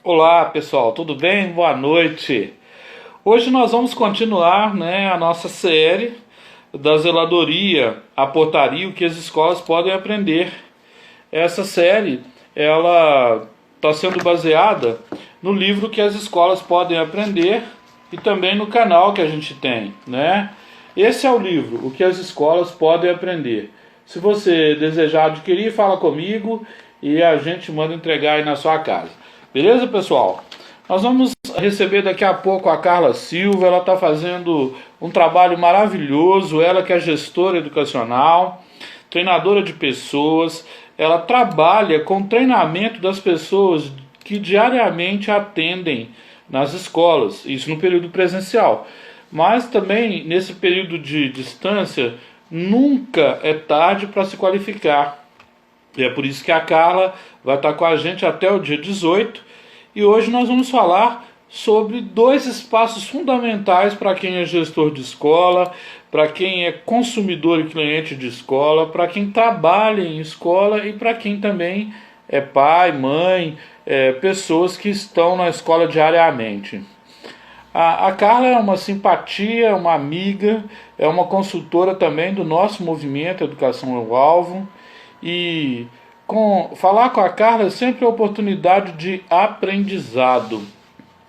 Olá pessoal, tudo bem? Boa noite. Hoje nós vamos continuar, a nossa série da zeladoria, a portaria, o que as escolas podem aprender. Essa série, ela está sendo baseada no livro que as escolas podem aprender e também no canal que a gente tem, né? Esse é o livro, o que as escolas podem aprender. Se você desejar adquirir, fala comigo e a gente manda entregar aí na sua casa. Beleza, pessoal? Nós vamos receber daqui a pouco a Carla Silva. Ela está fazendo um trabalho maravilhoso. Ela que é gestora educacional, treinadora de pessoas. Ela trabalha com treinamento das pessoas que diariamente atendem nas escolas, isso no período presencial. Mas também nesse período de distância, nunca é tarde para se qualificar. E é por isso que a Carla vai estar com a gente até o dia 18. E hoje nós vamos falar sobre dois espaços fundamentais para quem é gestor de escola, para quem é consumidor e cliente de escola, para quem trabalha em escola e para quem também é pai, mãe, pessoas que estão na escola diariamente. A Carla é uma simpatia, uma amiga, é uma consultora também do nosso movimento Educação é o Alvo. E falar com a Carla é sempre uma oportunidade de aprendizado.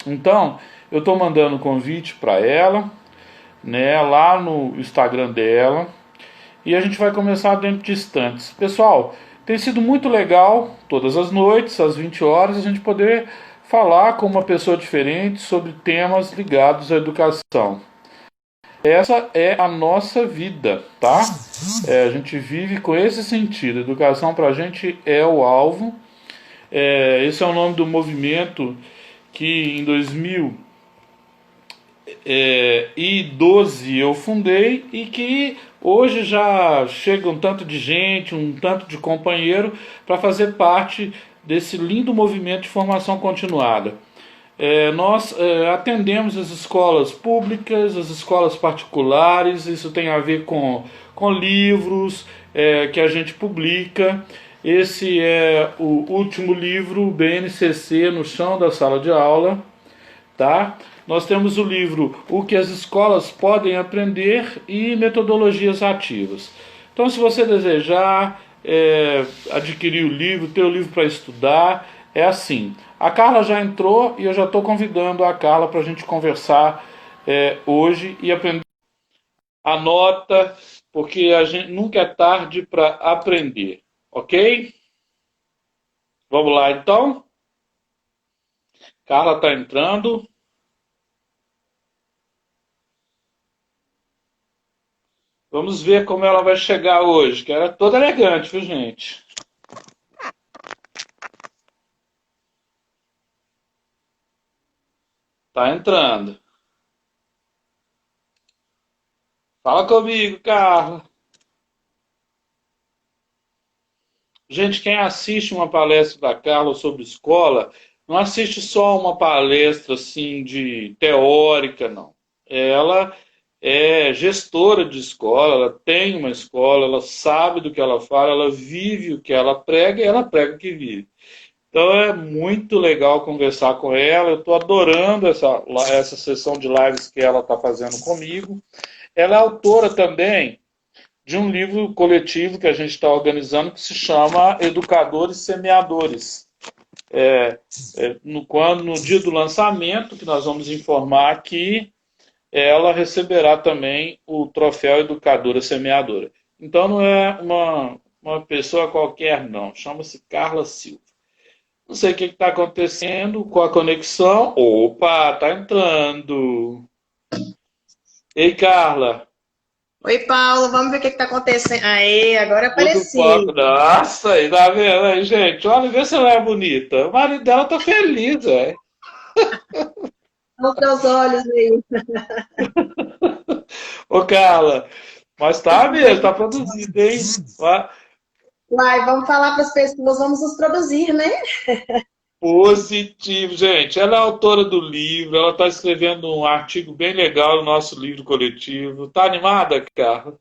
Então, eu estou mandando convite para ela, né, lá no Instagram dela, e a gente vai começar dentro de instantes. Pessoal, tem sido muito legal, todas as noites, às 20 horas, a gente poder falar com uma pessoa diferente sobre temas ligados à educação. Essa é a nossa vida, tá? A gente vive com esse sentido. Educação para a gente é o alvo. Esse é o nome do movimento que em 2012 eu fundei e que hoje já chega um tanto de gente, um tanto de companheiro para fazer parte desse lindo movimento de formação continuada. Nós atendemos as escolas públicas, as escolas particulares, isso tem a ver com livros que a gente publica. Esse é o último livro, BNCC, no chão da sala de aula, tá? Nós temos o livro O que as escolas podem aprender e metodologias ativas. Então, se você desejar adquirir o livro, ter o livro para estudar, é assim. A Carla já entrou e eu já estou convidando a Carla para a gente conversar hoje e aprender. Anota, porque a gente nunca é tarde para aprender, ok? Vamos lá então. Carla está entrando. Vamos ver como ela vai chegar hoje, que ela é toda elegante, viu, gente? Tá entrando. Fala comigo, Carla. Gente, quem assiste uma palestra da Carla sobre escola, não assiste só uma palestra assim de teórica, não. Ela é gestora de escola, ela tem uma escola, ela sabe do que ela fala, ela vive o que ela prega e ela prega o que vive. Então é muito legal conversar com ela. Eu estou adorando essa sessão de lives que ela está fazendo comigo. Ela é autora também de um livro coletivo que a gente está organizando que se chama Educadores Semeadores. No dia do lançamento, que nós vamos informar aqui, ela receberá também o troféu Educadora Semeadora. Então não é uma pessoa qualquer, não. Chama-se Carla Silva. Não sei o que está acontecendo com a conexão. Opa, tá entrando. Ei, Carla. Oi, Paulo, vamos ver o que está acontecendo. Aê, agora Tudo apareci. foco. Nossa, aí tá vendo aí, gente? Olha, vê se ela é bonita. O marido dela tá feliz, velho. Olha os teus olhos aí. Ô, Carla, mas tá mesmo, tá produzindo, hein? Uai, vamos falar para as pessoas, vamos nos produzir, né? Positivo, gente. Ela é autora do livro, ela tá escrevendo um artigo bem legal no nosso livro coletivo. Tá animada, Carla?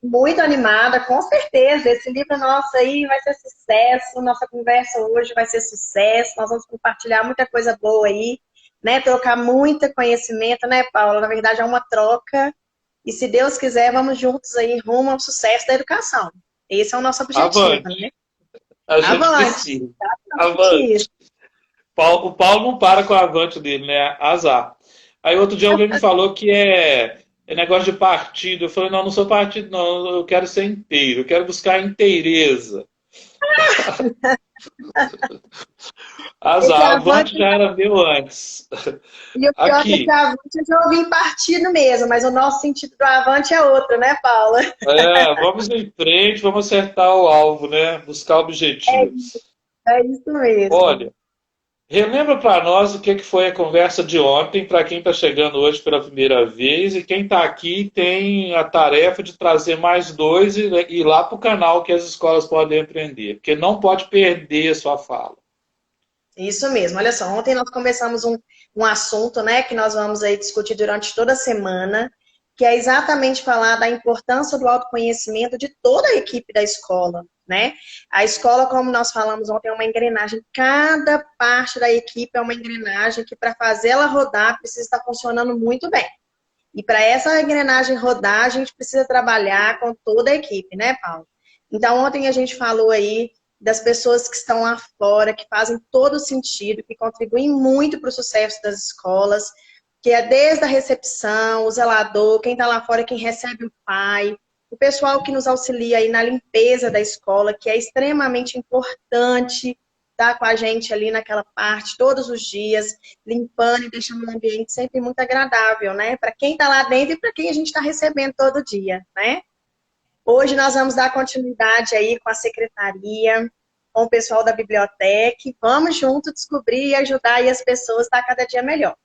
Muito animada, com certeza. Esse livro nosso aí vai ser sucesso. Nossa conversa hoje vai ser sucesso. Nós vamos compartilhar muita coisa boa aí, né? Trocar muito conhecimento, né, Paula? Na verdade, é uma troca. E se Deus quiser, vamos juntos aí rumo ao sucesso da educação. Esse é o nosso objetivo, Avante. né? A gente Avante. precisa. Exatamente Avante. isso. O Paulo não para com o avante dele, né? Azar. Aí outro dia alguém me falou que é negócio de partido. Eu falei, não, não sou partido, não. Eu quero ser inteiro. Eu quero buscar a inteireza. Esse Azar. avante, Avante já era meu antes. e o pior é que esse Aqui. avante eu já ouvi em partido mesmo, mas o nosso sentido do avante é outro, né, Paula? Vamos em frente, vamos acertar o alvo, né? Buscar objetivos. É isso mesmo. Olha, relembra para nós o que foi a conversa de ontem, para quem está chegando hoje pela primeira vez, e quem está aqui tem a tarefa de trazer mais dois e ir lá para o canal que as escolas podem aprender, porque não pode perder a sua fala. Isso mesmo. Olha só, ontem nós começamos um assunto, né, que nós vamos aí discutir durante toda a semana, que é exatamente falar da importância do autoconhecimento de toda a equipe da escola, né? A escola, como nós falamos ontem, é uma engrenagem. Cada parte da equipe é uma engrenagem que, para fazer ela rodar, precisa estar funcionando muito bem. E para essa engrenagem rodar, a gente precisa trabalhar com toda a equipe, né, Paulo? Então, ontem a gente falou aí das pessoas que estão lá fora, que fazem todo sentido, que contribuem muito para o sucesso das escolas, que é desde a recepção, o zelador, quem está lá fora, quem recebe o pai, o pessoal que nos auxilia aí na limpeza da escola, que é extremamente importante estar com a gente ali naquela parte todos os dias, limpando e deixando um ambiente sempre muito agradável, né? Para quem está lá dentro e para quem a gente está recebendo todo dia, né? Hoje nós vamos dar continuidade aí com a secretaria, com o pessoal da biblioteca. Vamos junto descobrir e ajudar aí as pessoas a estar cada dia melhor.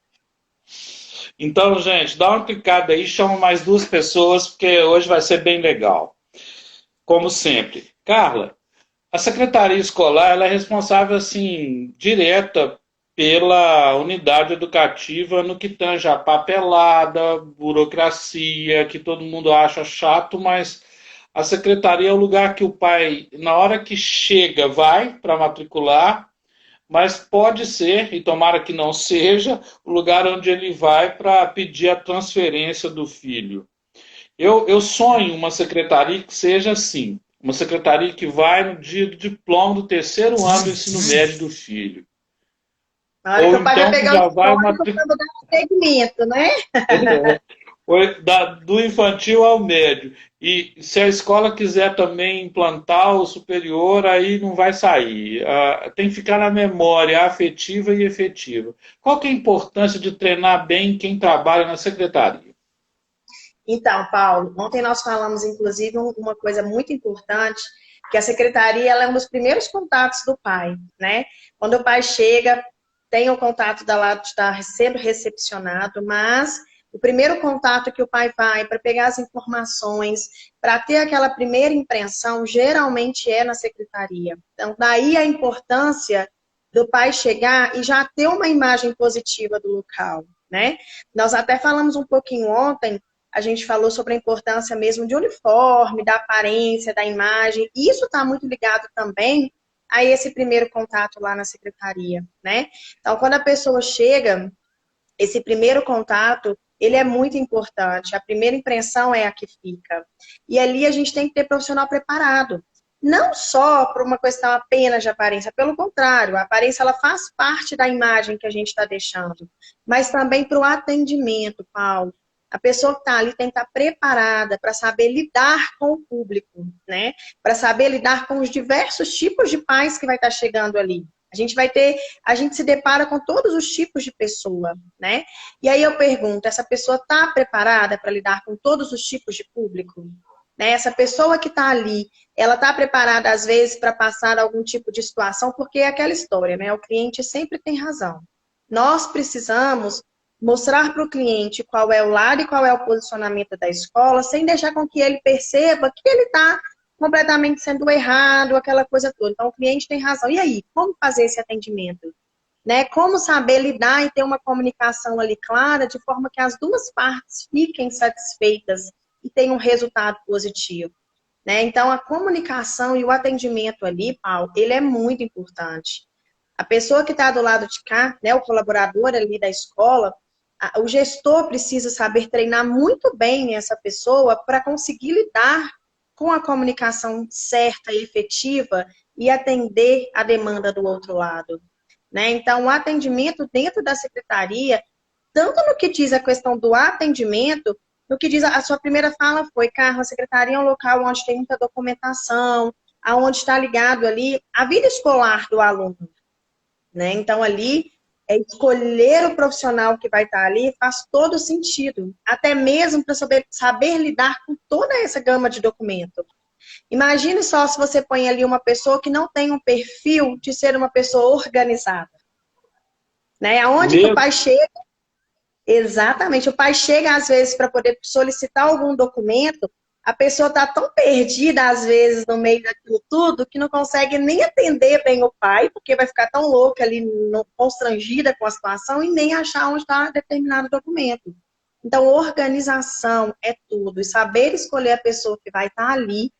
Então, gente, dá uma clicada aí, chama mais duas pessoas, porque hoje vai ser bem legal. Como sempre. Carla, a secretaria escolar ela é responsável, assim, direta pela unidade educativa no que tange a papelada, burocracia, que todo mundo acha chato, mas a secretaria é o lugar que o pai, na hora que chega, vai para matricular, mas pode ser, e tomara que não seja, o lugar onde ele vai para pedir a transferência do filho. Eu sonho uma secretaria que seja assim, uma secretaria que vai no dia do diploma do terceiro ano do ensino médio do filho. Na hora que Ou o pai vai então que pegar o já vai diploma, eu vou dar segmento, né? do infantil ao médio. E se a escola quiser também implantar o superior, aí não vai sair. Tem que ficar na memória afetiva e efetiva. Qual que é a importância de treinar bem quem trabalha na secretaria? Então, Paulo, ontem nós falamos, inclusive, uma coisa muito importante, que a secretaria ela é um dos primeiros contatos do pai, né? Quando o pai chega, tem o contato da lá de estar sendo recepcionado, mas o primeiro contato que o pai vai para pegar as informações, para ter aquela primeira impressão, geralmente é na secretaria. Então, daí a importância do pai chegar e já ter uma imagem positiva do local, né? Nós até falamos um pouquinho ontem, a gente falou sobre a importância mesmo de uniforme, da aparência, da imagem. Isso está muito ligado também a esse primeiro contato lá na secretaria, né? Então, quando a pessoa chega, esse primeiro contato, ele é muito importante. A primeira impressão é a que fica. E ali a gente tem que ter profissional preparado. Não só por uma questão apenas de aparência, pelo contrário, a aparência ela faz parte da imagem que a gente está deixando, mas também para o atendimento, Paulo. A pessoa que está ali tem que estar preparada para saber lidar com o público, né? Para saber lidar com os diversos tipos de pais que vai estar chegando ali. A gente se depara com todos os tipos de pessoa, né? E aí eu pergunto, essa pessoa está preparada para lidar com todos os tipos de público? Né? Essa pessoa que está ali, ela está preparada às vezes para passar algum tipo de situação, porque é aquela história, né? O cliente sempre tem razão. Nós precisamos mostrar para o cliente qual é o lado e qual é o posicionamento da escola, sem deixar com que ele perceba que ele está completamente sendo errado, aquela coisa toda. Então, o cliente tem razão. E aí, como fazer esse atendimento? Né? Como saber lidar e ter uma comunicação ali clara, de forma que as duas partes fiquem satisfeitas e tem um resultado positivo. Né? Então, a comunicação e o atendimento ali, Paulo, ele é muito importante. A pessoa que está do lado de cá, né, o colaborador ali da escola, o gestor precisa saber treinar muito bem essa pessoa para conseguir lidar com a comunicação certa e efetiva e atender a demanda do outro lado. Né? Então, o atendimento dentro da secretaria, tanto no que diz a questão do atendimento, no que diz a sua primeira fala foi, Carla, a secretaria é um local onde tem muita documentação, aonde está ligado ali a vida escolar do aluno. Né? Então, ali, escolher o profissional que vai estar ali faz todo sentido, até mesmo para saber lidar com toda essa gama de documento. Imagine só se você põe ali uma pessoa que não tem um perfil de ser uma pessoa organizada. Né? Aonde que o pai chega? Exatamente, o pai chega às vezes para poder solicitar algum documento, a pessoa está tão perdida às vezes no meio daquilo tudo que não consegue nem atender bem o pai, porque vai ficar tão louca ali, constrangida com a situação e nem achar onde está determinado documento. Então, organização é tudo, e saber escolher a pessoa que vai estar ali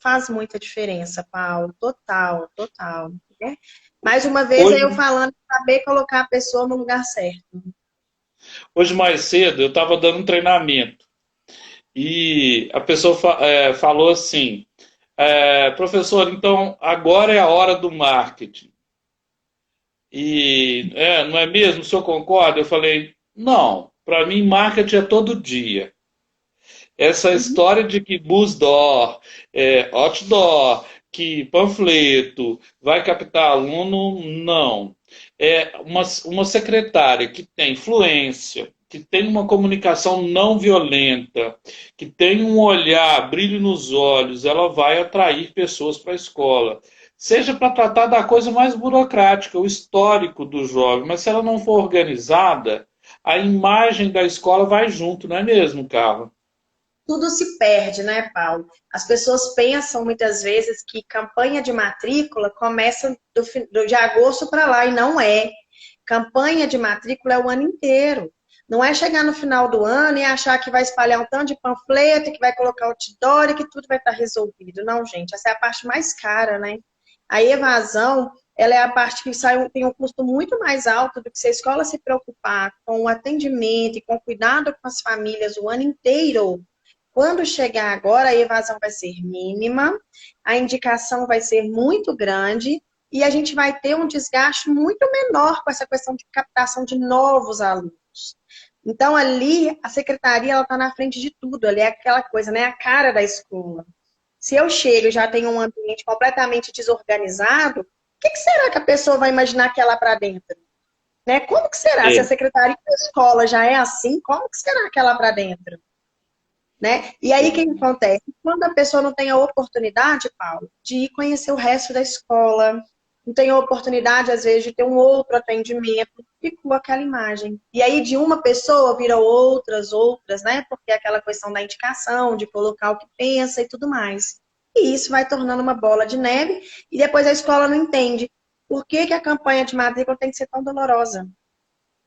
faz muita diferença, Paulo, total, total. Né? Mais uma vez, Hoje, eu falando, saber colocar a pessoa no lugar certo. hoje mais cedo eu estava dando um treinamento e a pessoa falou assim, professor, então agora é a hora do marketing. E não é mesmo? O senhor concorda? Eu falei, não, para mim marketing é todo dia. Essa história de que busdoor, outdoor, que panfleto vai captar aluno, não. É uma secretária que tem fluência, que tem uma comunicação não violenta, que tem um olhar, brilho nos olhos, ela vai atrair pessoas para a escola. Seja para tratar da coisa mais burocrática, o histórico do jovem, mas se ela não for organizada, a imagem da escola vai junto, não é mesmo, Carla? Tudo se perde, né, Paulo? As pessoas pensam muitas vezes que campanha de matrícula começa de agosto para lá, e não é. Campanha de matrícula é o ano inteiro. Não é chegar no final do ano e achar que vai espalhar um tanto de panfleto, que vai colocar outdoor e que tudo vai estar resolvido. Não, gente, essa é a parte mais cara, né? A evasão, ela é a parte que tem um custo muito mais alto do que se a escola se preocupar com o atendimento e com o cuidado com as famílias o ano inteiro. Quando chegar agora, a evasão vai ser mínima, a indicação vai ser muito grande e a gente vai ter um desgaste muito menor com essa questão de captação de novos alunos. Então, ali, a secretaria está na frente de tudo, ali é aquela coisa, né? A cara da escola. Se eu chego e já tenho um ambiente completamente desorganizado, o que será que a pessoa vai imaginar que é lá para dentro? Né? Como que será? Se a secretaria da escola já é assim, como que será que é lá para dentro? Né? E aí, o que acontece? Quando a pessoa não tem a oportunidade, Paulo, de ir conhecer o resto da escola, não tem a oportunidade, às vezes, de ter um outro atendimento, ficou aquela imagem. E aí, de uma pessoa, vira outras, né? Porque é aquela questão da indicação, de colocar o que pensa e tudo mais. E isso vai tornando uma bola de neve, e depois a escola não entende por que a campanha de matrícula tem que ser tão dolorosa.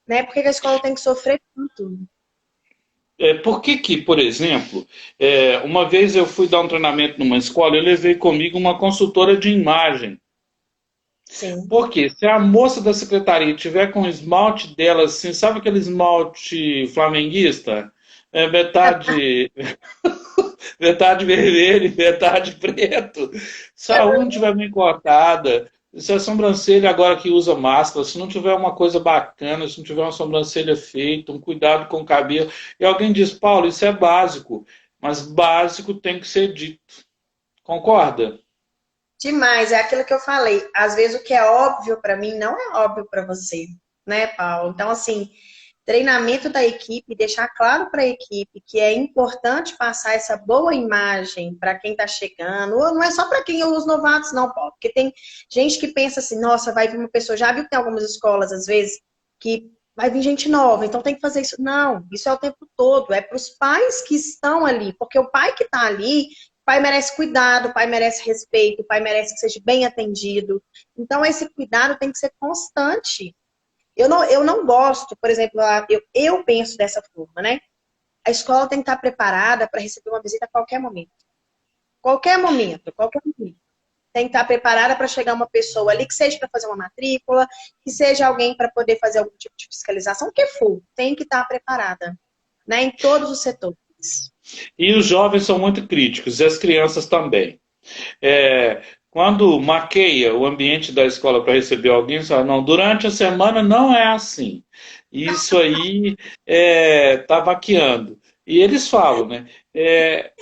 Né? Por que a escola tem que sofrer tanto? Por que que, por exemplo, uma vez eu fui dar um treinamento numa escola, eu levei comigo uma consultora de imagem. Sim. Porque se a moça da secretaria tiver com o esmalte dela, assim, sabe aquele esmalte flamenguista? Metade, metade vermelho, metade preto. Se a unha tiver bem cortada, se a sobrancelha agora que usa máscara, se não tiver uma coisa bacana, se não tiver uma sobrancelha feita, um cuidado com o cabelo. E alguém diz, Paulo, isso é básico, mas básico tem que ser dito. Concorda? Demais, é aquilo que eu falei. Às vezes o que é óbvio para mim não é óbvio para você, né, Paulo? Então, assim, treinamento da equipe, deixar claro para a equipe que é importante passar essa boa imagem para quem está chegando, ou não é só para quem os novatos, não, Paulo, porque tem gente que pensa assim, nossa, vai vir uma pessoa, já viu que tem algumas escolas, às vezes, que vai vir gente nova, então tem que fazer isso. Não, isso é o tempo todo, é para os pais que estão ali, porque o pai que está ali, o pai merece cuidado, o pai merece respeito, o pai merece que seja bem atendido. Então, esse cuidado tem que ser constante. Eu não gosto, por exemplo, eu penso dessa forma, né? a escola tem que estar preparada para receber uma visita a qualquer momento. Qualquer momento, qualquer momento. Tem que estar preparada para chegar uma pessoa ali, que seja para fazer uma matrícula, que seja alguém para poder fazer algum tipo de fiscalização, o que for, tem que estar preparada, né, em todos os setores. E os jovens são muito críticos, e as crianças também. Quando maqueia o ambiente da escola para receber alguém, você fala, não, durante a semana não é assim. Isso aí tá maquiando. E eles falam, né?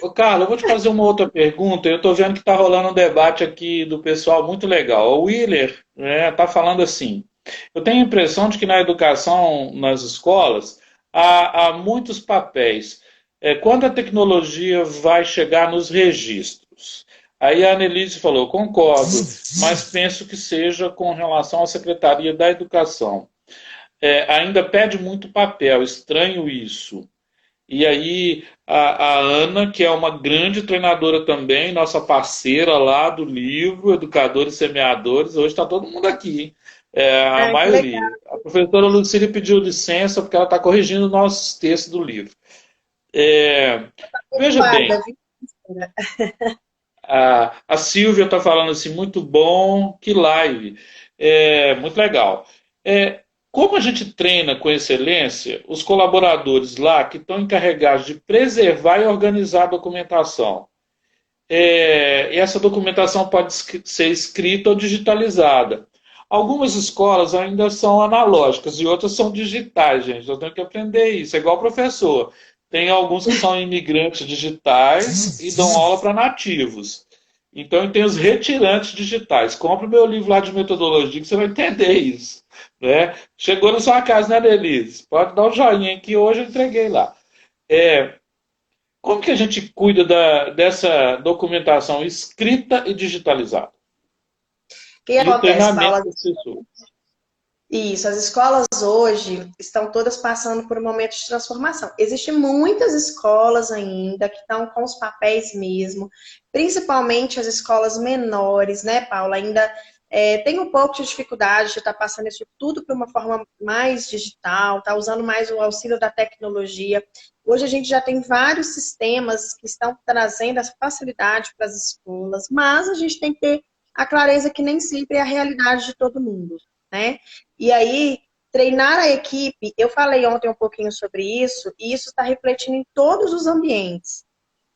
Ô, Carlos, eu vou te fazer uma outra pergunta. Eu estou vendo que está rolando um debate aqui do pessoal muito legal. O Willer está falando assim: eu tenho a impressão de que na educação, nas escolas, há muitos papéis. Quando a tecnologia vai chegar nos registros? Aí a Annelise falou, concordo, mas penso que seja com relação à Secretaria da Educação. Ainda pede muito papel, estranho isso. E aí a Ana, que é uma grande treinadora também, nossa parceira lá do livro, Educadores e Semeadores, hoje está todo mundo aqui, hein? A Que legal. maioria. A professora Lucília pediu licença porque ela está corrigindo nossos textos do livro. Veja bem, a Silvia está falando assim, muito bom, que live, muito legal. Como a gente treina com excelência os colaboradores lá que estão encarregados de preservar e organizar a documentação. E essa documentação pode ser escrita ou digitalizada. Algumas escolas ainda são analógicas e outras são digitais, gente. Eu tenho que aprender isso. É igual professor. Tem alguns que são imigrantes digitais e dão aula para nativos. Então, tem os retirantes digitais. Compre o meu livro lá de metodologia que você vai entender isso. Né? Chegou na sua casa, né, Denise? Pode dar um joinha que hoje eu entreguei lá. Como que a gente cuida dessa documentação escrita e digitalizada? O que E o acontece, treinamento Paula? das pessoas. Isso, as escolas hoje estão todas passando por um momento de transformação. Existem muitas escolas ainda que estão com os papéis mesmo, principalmente as escolas menores, né, Paula? Ainda tem um pouco de dificuldade de estar passando isso tudo para uma forma mais digital, tá usando mais o auxílio da tecnologia. Hoje a gente já tem vários sistemas que estão trazendo essa facilidade para as escolas, mas a gente tem que ter a clareza que nem sempre é a realidade de todo mundo, né? E aí, treinar a equipe, eu falei ontem um pouquinho sobre isso, e isso está refletindo em todos os ambientes.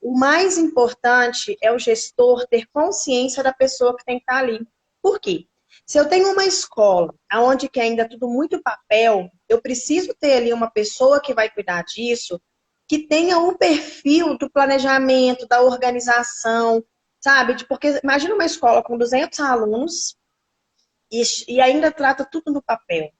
O mais importante é o gestor ter consciência da pessoa que tem que estar ali. Por quê? Se eu tenho uma escola onde que ainda é tudo muito papel, eu preciso ter ali uma pessoa que vai cuidar disso, que tenha um perfil do planejamento, da organização, sabe? Porque imagina uma escola com 200 alunos, e ainda trata tudo no papel.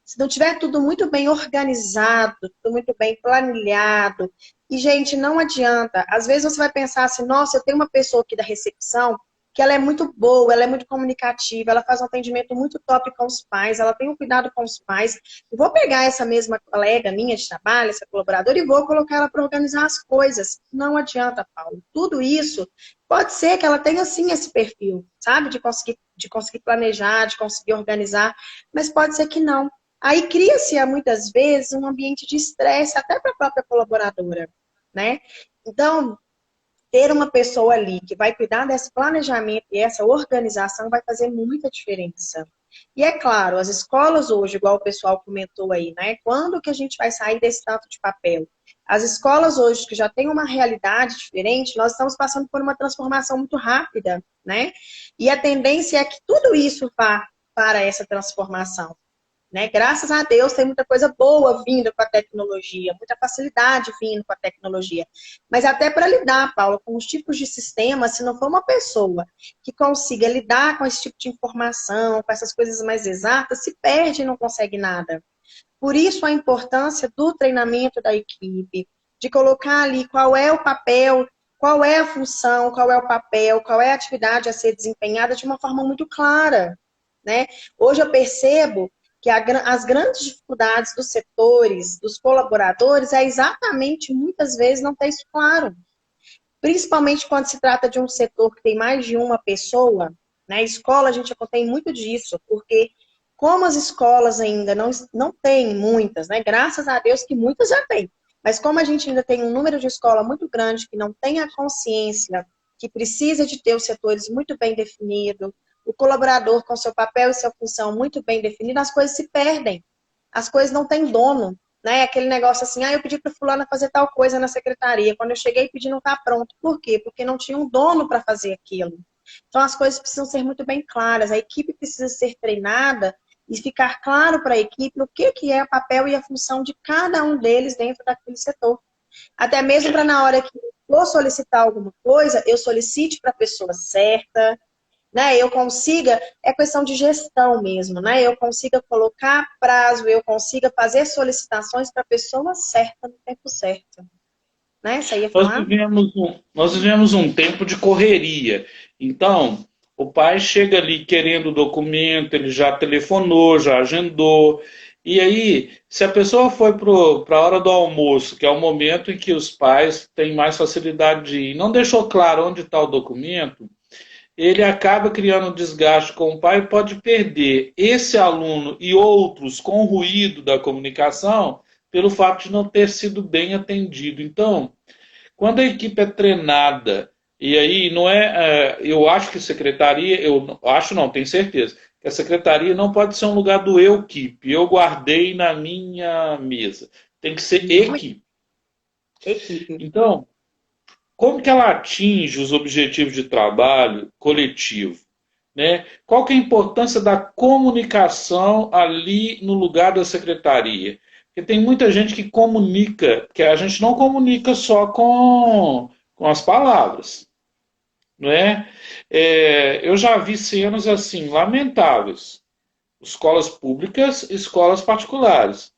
Se não tiver tudo muito bem organizado, tudo muito bem planilhado, e, gente, não adianta. Às vezes você vai pensar assim, nossa, eu tenho uma pessoa aqui da recepção que ela é muito boa, ela é muito comunicativa, ela faz um atendimento muito top com os pais, ela tem um cuidado com os pais. Eu vou pegar essa mesma colega minha de trabalho, essa colaboradora, e vou colocar ela para organizar as coisas. Não adianta, Paulo. Tudo isso pode ser que ela tenha, sim, esse perfil, sabe? De conseguir planejar, de conseguir organizar, mas pode ser que não. Aí cria-se, muitas vezes, um ambiente de estresse até para a própria colaboradora, né? Então, ter uma pessoa ali que vai cuidar desse planejamento e essa organização vai fazer muita diferença. E é claro, as escolas hoje, igual o pessoal comentou aí, né? Quando que a gente vai sair desse tanto de papel? As escolas hoje que já têm uma realidade diferente, nós estamos passando por uma transformação muito rápida, né? E a tendência é que tudo isso vá para essa transformação. Né? Graças a Deus tem muita coisa boa vindo com a tecnologia, muita facilidade vindo com a tecnologia. Mas até para lidar, Paulo, com os tipos de sistema, se não for uma pessoa que consiga lidar com esse tipo de informação, com essas coisas mais exatas, se perde e não consegue nada. Por isso a importância do treinamento da equipe, de colocar ali qual é o papel, qual é a função, qual é o papel, qual é a atividade a ser desempenhada de uma forma muito clara. Né? Hoje eu percebo que as grandes dificuldades dos setores, dos colaboradores, é exatamente, muitas vezes, não ter isso claro. Principalmente quando se trata de um setor que tem mais de uma pessoa, né? Escola, a gente tem muito disso, porque como as escolas ainda não têm muitas, né? Graças a Deus que muitas já têm, Mas como a gente ainda tem um número de escola muito grande que não tem a consciência que precisa de ter os setores muito bem definidos, o colaborador com seu papel e sua função muito bem definido, as coisas se perdem. As coisas não têm dono, né? Aquele negócio assim, eu pedi para fulana fazer tal coisa na secretaria. Quando eu cheguei, pedi não está pronto. Por quê? Porque não tinha um dono para fazer aquilo. Então as coisas precisam ser muito bem claras. A equipe precisa ser treinada e ficar claro para a equipe o que é o papel e a função de cada um deles dentro daquele setor. Até mesmo para na hora que eu for solicitar alguma coisa, eu solicite para a pessoa certa, né? Eu consiga, é questão de gestão mesmo, né? Eu consiga colocar prazo, eu consiga fazer solicitações para a pessoa certa no tempo certo. Né? Você ia Nós falar? vivemos nós vivemos um tempo de correria. Então, o pai chega ali querendo o documento, ele já telefonou, já agendou. E aí, se a pessoa foi para a hora do almoço, que é o momento em que os pais têm mais facilidade de ir, não deixou claro onde está o documento, ele acaba criando um desgaste com o pai e pode perder esse aluno e outros com o ruído da comunicação pelo fato de não ter sido bem atendido. Então, quando a equipe é treinada, e aí não eu acho que secretaria, eu acho não, tenho certeza, que a secretaria não pode ser um lugar do eu equipe, eu guardei na minha mesa. Tem que ser equipe. Equipe. Então, como que ela atinge os objetivos de trabalho coletivo? Né? Qual que é a importância da comunicação ali no lugar da secretaria? Porque tem muita gente que comunica, que a gente não comunica só com as palavras. Não é? Eu já vi cenas assim, lamentáveis. Escolas públicas, escolas particulares.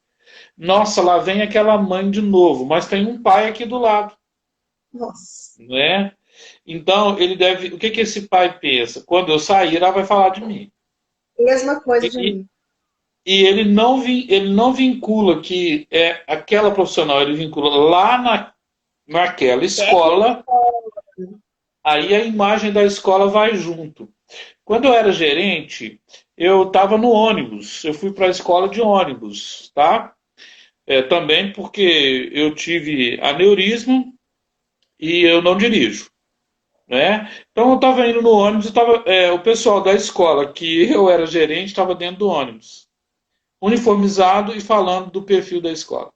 Nossa, lá vem aquela mãe de novo, mas tem um pai aqui do lado. Nossa. Não é? Então, ele deve. O que, que esse pai pensa? Quando eu sair, ela vai falar de mim. Mesma coisa de E, mim. e ele não vincula que é aquela profissional, ele vincula lá naquela escola, aí a imagem da escola vai junto. Quando eu era gerente, eu estava no ônibus, eu fui para a escola de ônibus, tá? Também porque eu tive aneurisma e eu não dirijo. Né? Então eu estava indo no ônibus e o pessoal da escola que eu era gerente estava dentro do ônibus, uniformizado e falando do perfil da escola.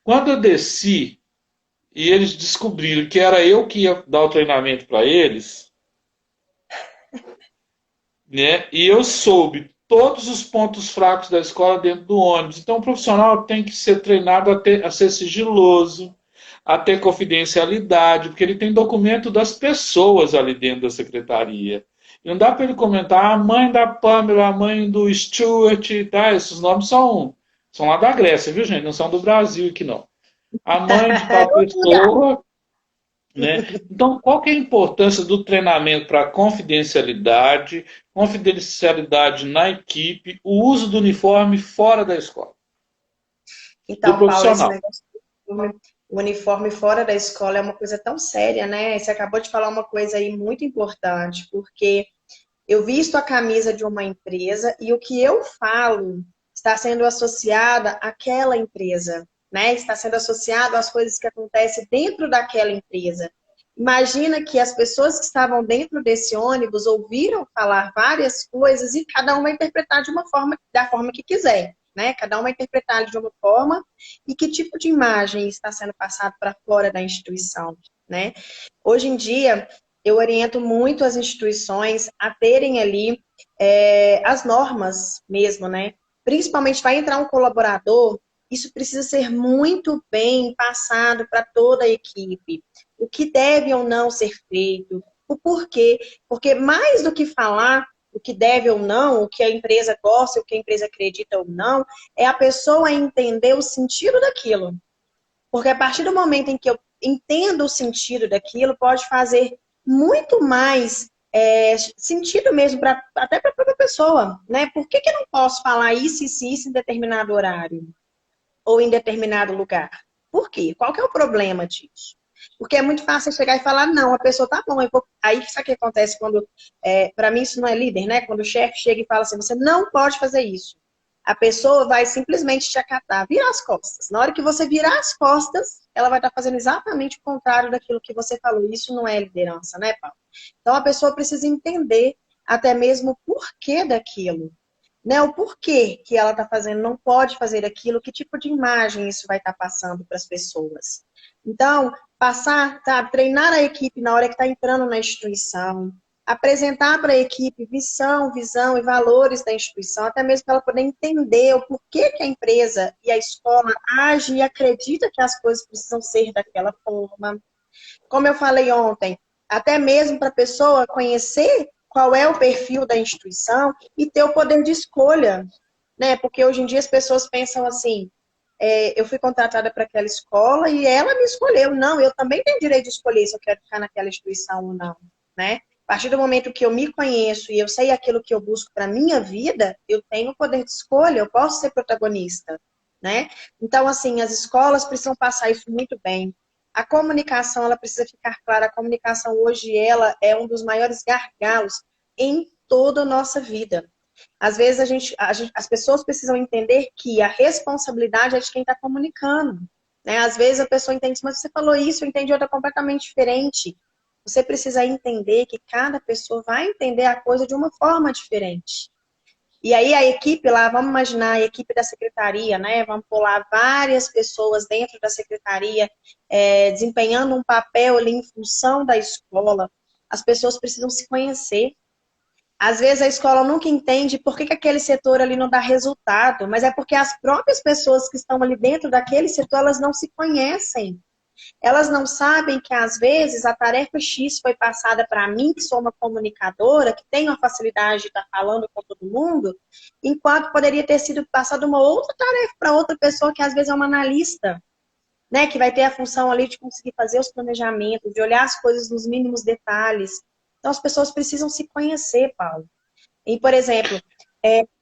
Quando eu desci e eles descobriram que era eu que ia dar o treinamento para eles, né? E eu soube todos os pontos fracos da escola dentro do ônibus. Então o profissional tem que ser treinado a ser sigiloso, a ter confidencialidade, porque ele tem documento das pessoas ali dentro da secretaria. E não dá para ele comentar a mãe da Pamela, a mãe do Stuart, tá? Esses nomes são lá da Grécia, viu, gente? Não são do Brasil aqui, não. A mãe de tal Outro lugar. pessoa, né? Então, qual que é a importância do treinamento para confidencialidade, confidencialidade na equipe, o uso do uniforme fora da escola, do Então, Paulo, esse profissional? negócio o uniforme fora da escola é uma coisa tão séria, né? Você acabou de falar uma coisa aí muito importante, porque eu visto a camisa de uma empresa e o que eu falo está sendo associada àquela empresa, né? Está sendo associado às coisas que acontecem dentro daquela empresa. Imagina que as pessoas que estavam dentro desse ônibus ouviram falar várias coisas e cada um vai interpretar de uma forma, da forma que quiser, né? Cada um vai interpretar de uma forma e que tipo de imagem está sendo passado para fora da instituição, né? Hoje em dia, eu oriento muito as instituições a terem ali as normas mesmo, né? Principalmente vai entrar um colaborador, isso precisa ser muito bem passado para toda a equipe. O que deve ou não ser feito, o porquê. Porque mais do que falar o que deve ou não, o que a empresa gosta, o que a empresa acredita ou não, é a pessoa entender o sentido daquilo. Porque a partir do momento em que eu entendo o sentido daquilo, pode fazer muito mais sentido mesmo, até para a própria pessoa, né? Por que eu não posso falar isso e isso em determinado horário? Ou em determinado lugar? Por quê? Qual que é o problema disso? Porque é muito fácil chegar e falar, não, a pessoa tá bom. Aí sabe o que acontece quando, para mim isso não é líder, né? Quando o chefe chega e fala assim, você não pode fazer isso. A pessoa vai simplesmente te acatar, virar as costas. Na hora que você virar as costas, ela vai estar fazendo exatamente o contrário daquilo que você falou. Isso não é liderança, né, Paulo? Então a pessoa precisa entender até mesmo o porquê daquilo. Né, o porquê que ela está fazendo, não pode fazer aquilo, que tipo de imagem isso vai estar passando para as pessoas. Então, passar, tá, treinar a equipe na hora que está entrando na instituição, apresentar para a equipe visão e valores da instituição, até mesmo para ela poder entender o porquê que a empresa e a escola age e acredita que as coisas precisam ser daquela forma. Como eu falei ontem, até mesmo para a pessoa conhecer qual é o perfil da instituição e ter o poder de escolha, né? Porque hoje em dia as pessoas pensam assim, eu fui contratada para aquela escola e ela me escolheu. Não, eu também tenho direito de escolher se eu quero ficar naquela instituição ou não, né? A partir do momento que eu me conheço e eu sei aquilo que eu busco para a minha vida, eu tenho o poder de escolha, eu posso ser protagonista, né? Então, assim, as escolas precisam passar isso muito bem. A comunicação, ela precisa ficar clara. A comunicação hoje, ela é um dos maiores gargalos em toda a nossa vida. Às vezes, as pessoas precisam entender que a responsabilidade é de quem está comunicando. Né? Às vezes, a pessoa entende, mas você falou isso, eu entendi outra completamente diferente. Você precisa entender que cada pessoa vai entender a coisa de uma forma diferente. E aí a equipe lá, vamos imaginar a equipe da secretaria, né? Vamos pôr lá várias pessoas dentro da secretaria, desempenhando um papel ali em função da escola. As pessoas precisam se conhecer. Às vezes a escola nunca entende por que aquele setor ali não dá resultado, mas é porque as próprias pessoas que estão ali dentro daquele setor, elas não se conhecem. Elas não sabem que, às vezes, a tarefa X foi passada para mim, que sou uma comunicadora, que tenho a facilidade de estar falando com todo mundo, enquanto poderia ter sido passada uma outra tarefa para outra pessoa, que às vezes é uma analista, né? Que vai ter a função ali de conseguir fazer os planejamentos, de olhar as coisas nos mínimos detalhes. Então, as pessoas precisam se conhecer, Paulo. E, por exemplo,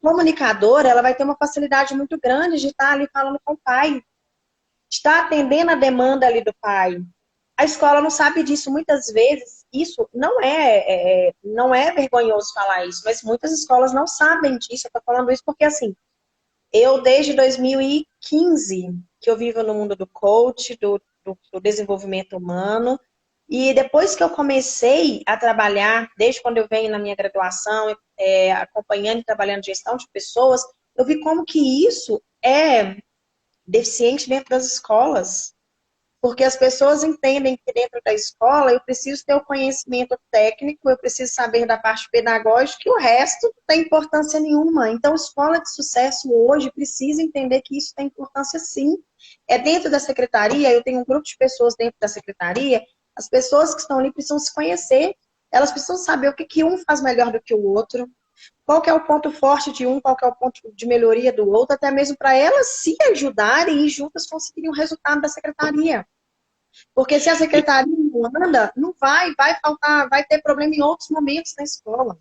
comunicadora, ela vai ter uma facilidade muito grande de estar ali falando com o pai, está atendendo a demanda ali do pai. A escola não sabe disso. Muitas vezes, isso não é vergonhoso falar isso, mas muitas escolas não sabem disso. Eu estou falando isso porque, assim, eu desde 2015 que eu vivo no mundo do coach, do desenvolvimento humano, e depois que eu comecei a trabalhar, desde quando eu venho na minha graduação, acompanhando e trabalhando gestão de pessoas, eu vi como que isso é deficiente dentro das escolas. Porque as pessoas entendem que dentro da escola eu preciso ter o conhecimento técnico, eu preciso saber da parte pedagógica e o resto não tem importância nenhuma. Então, a escola de sucesso hoje precisa entender que isso tem importância sim. É dentro da secretaria, eu tenho um grupo de pessoas dentro da secretaria, as pessoas que estão ali precisam se conhecer, elas precisam saber o que um faz melhor do que o outro, qual que é o ponto forte de um, qual que é o ponto de melhoria do outro, até mesmo para elas se ajudarem e juntas conseguirem o resultado da secretaria. Porque se a secretaria não anda, não vai faltar, vai ter problema em outros momentos na escola.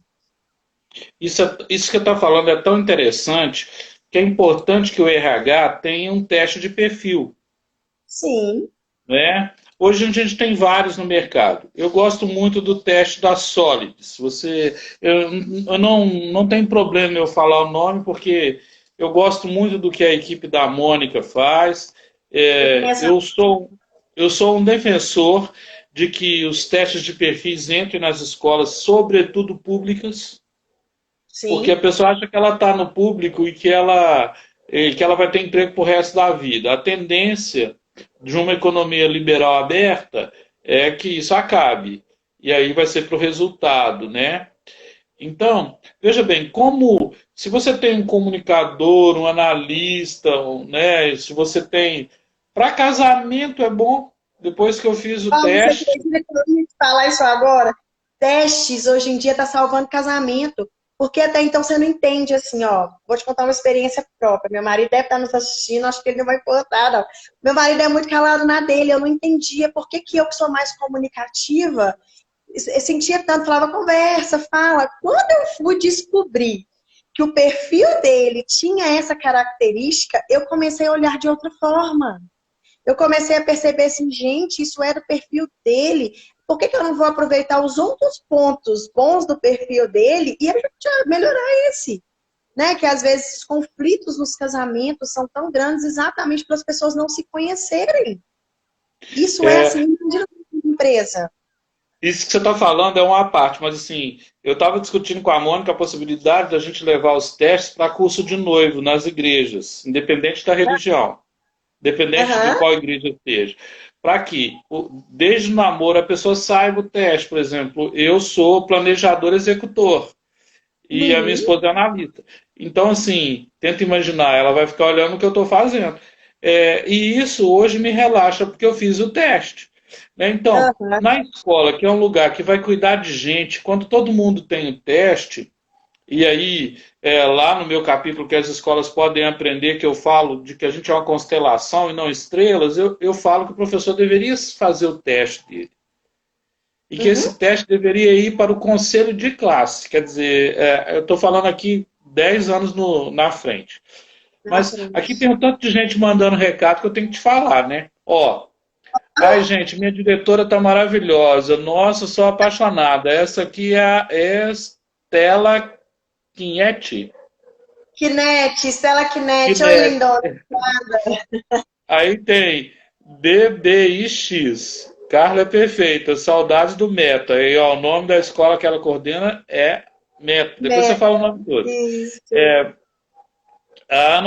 Isso que eu estou falando é tão interessante que é importante que o RH tenha um teste de perfil. Sim. Né? Hoje a gente tem vários no mercado. Eu gosto muito do teste da Solids. Eu não tenho problema eu falar o nome, porque eu gosto muito do que a equipe da Mônica faz. Eu sou um defensor de que os testes de perfis entrem nas escolas, sobretudo públicas, porque a Sim. pessoa acha que ela está no público e que ela vai ter emprego para o resto da vida. A tendência de uma economia liberal aberta é que isso acabe. E aí vai ser para o resultado, né? Então, veja bem, se você tem um comunicador, um analista, né, se você tem... Para casamento é bom, depois que eu fiz o Você teste... acredita que eu ia falar isso agora? Testes hoje em dia está salvando casamento. Porque até então você não entende, assim, ó. Vou te contar uma experiência própria. Meu marido deve estar nos assistindo, acho que ele não vai contar, não. Meu marido é muito calado na dele, eu não entendia por que eu, que sou mais comunicativa, eu sentia tanto, falava, conversa, fala. Quando eu fui descobrir que o perfil dele tinha essa característica, eu comecei a olhar de outra forma. Eu comecei a perceber assim, gente, isso era o perfil dele. Por que eu não vou aproveitar os outros pontos bons do perfil dele e melhorar esse? né? Que às vezes os conflitos nos casamentos são tão grandes exatamente para as pessoas não se conhecerem. Isso é É, assim, imagina uma empresa. isso que você está falando é uma parte, mas assim, eu estava discutindo com a Mônica a possibilidade da gente levar os testes para curso de noivo nas igrejas, independente da religião, independente de Aham. qual igreja seja. Para que, desde o namoro, a pessoa saiba o teste. Por exemplo, eu sou planejador executor e a minha Uhum. esposa é analista. Então, assim, tenta imaginar, ela vai ficar olhando o que eu estou fazendo. E isso hoje me relaxa, porque eu fiz o teste. Né? Então, Aham. na escola, que é um lugar que vai cuidar de gente, quando todo mundo tem o teste, e aí, lá no meu capítulo, que as escolas podem aprender, que eu falo de que a gente é uma constelação e não estrelas, eu falo que o professor deveria fazer o teste dele. E que Uhum. esse teste deveria ir para o conselho de classe. Quer dizer, eu estou falando aqui 10 anos na frente. Na Mas aqui frente. tem um tanto de gente mandando recado que eu tenho que te falar, né? Ó, ai, gente, minha diretora tá maravilhosa. Nossa, sou apaixonada. Essa aqui é a Estela Quinhetti. Kinete, Stella Kinete, oi Quinhetti. lindona. Aí tem DBIX. Carla é perfeita. Saudades do Meta. E ó, o nome da escola que ela coordena é Meta. Depois você Meta, fala o nome todo. isso. A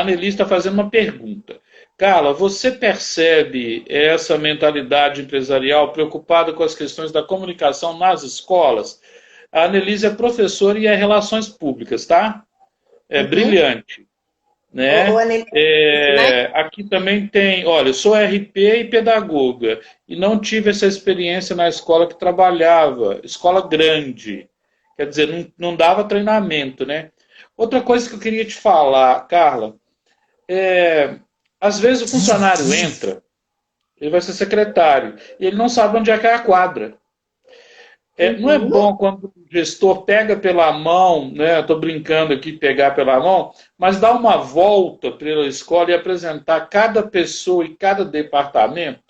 Anneli está fazendo uma pergunta. Carla, você percebe essa mentalidade empresarial preocupada com as questões da comunicação nas escolas? A Annelise é professora e é relações públicas, tá? É Uhum. brilhante, O né? Anel, né? Aqui também tem, olha, eu sou RP e pedagoga e não tive essa experiência na escola que trabalhava, escola grande, quer dizer, não dava treinamento, né? Outra coisa que eu queria te falar, Carla, às vezes o funcionário entra, ele vai ser secretário, e ele não sabe onde é que é a quadra. Não é Uhum. bom quando o gestor pega pela mão, né? Estou brincando aqui, pegar pela mão, mas dá uma volta pela escola e apresentar cada pessoa e cada departamento.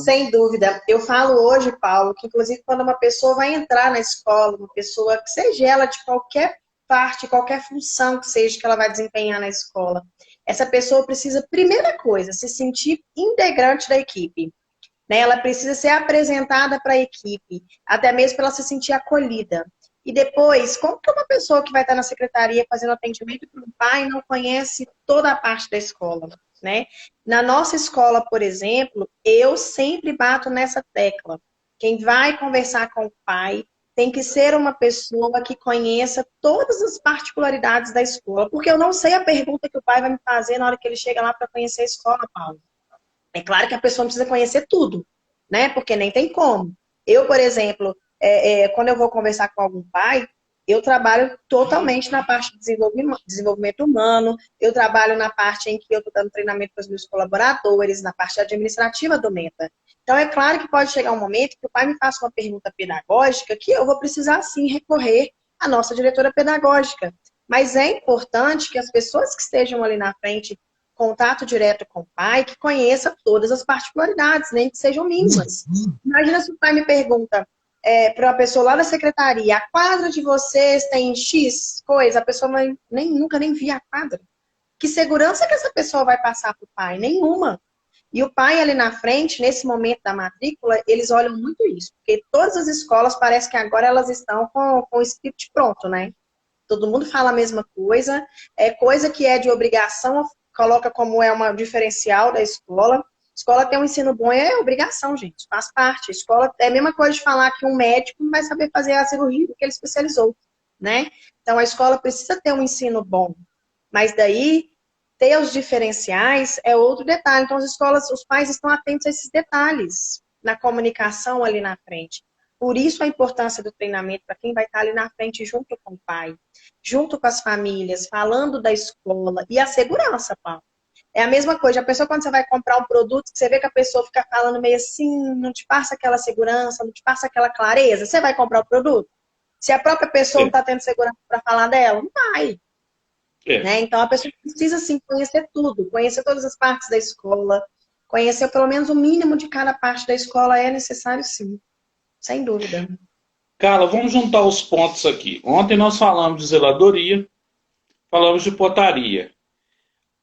Sem dúvida. Eu falo hoje, Paulo, que inclusive quando uma pessoa vai entrar na escola, uma pessoa que seja ela de qualquer parte, qualquer função que seja que ela vai desempenhar na escola, essa pessoa precisa, primeira coisa, se sentir integrante da equipe. Né? Ela precisa ser apresentada para a equipe, até mesmo para ela se sentir acolhida. E depois, como que uma pessoa que vai estar na secretaria fazendo atendimento para um pai não conhece toda a parte da escola, né? Na nossa escola, por exemplo, eu sempre bato nessa tecla. Quem vai conversar com o pai tem que ser uma pessoa que conheça todas as particularidades da escola, porque eu não sei a pergunta que o pai vai me fazer na hora que ele chega lá para conhecer a escola, Paulo. É claro que a pessoa não precisa conhecer tudo, né? Porque nem tem como. Eu, por exemplo, quando eu vou conversar com algum pai, eu trabalho totalmente na parte de desenvolvimento humano, eu trabalho na parte em que eu estou dando treinamento para os meus colaboradores, na parte administrativa do Meta. Então, é claro que pode chegar um momento que o pai me faça uma pergunta pedagógica que eu vou precisar, sim, recorrer à nossa diretora pedagógica. Mas é importante que as pessoas que estejam ali na frente contato direto com o pai, que conheça todas as particularidades, nem que sejam mínimas. Imagina se o pai me pergunta para uma pessoa lá da secretaria, a quadra de vocês tem X coisa, a pessoa nunca nem via a quadra. Que segurança que essa pessoa vai passar para o pai? Nenhuma. E o pai ali na frente, nesse momento da matrícula, eles olham muito isso, porque todas as escolas parece que agora elas estão com o script pronto, né? Todo mundo fala a mesma coisa, é coisa que é de obrigação, coloca como é uma diferencial da escola. Escola ter um ensino bom é obrigação, gente, faz parte. Escola é a mesma coisa de falar que um médico não vai saber fazer a cirurgia que ele especializou, né? Então a escola precisa ter um ensino bom, mas daí ter os diferenciais é outro detalhe. Então as escolas, os pais estão atentos a esses detalhes na comunicação ali na frente. Por isso a importância do treinamento para quem vai estar ali na frente junto com o pai, junto com as famílias, falando da escola e a segurança, Paulo. É a mesma coisa, a pessoa quando você vai comprar um produto, você vê que a pessoa fica falando meio assim, não te passa aquela segurança, não te passa aquela clareza, você vai comprar o produto? Se a própria pessoa não É, está tendo segurança para falar dela, não vai. é. Né? Então a pessoa precisa sim conhecer tudo, conhecer todas as partes da escola, conhecer pelo menos o mínimo de cada parte da escola é necessário sim, sem dúvida. Carla, vamos juntar os pontos aqui. Ontem nós falamos de zeladoria, falamos de portaria.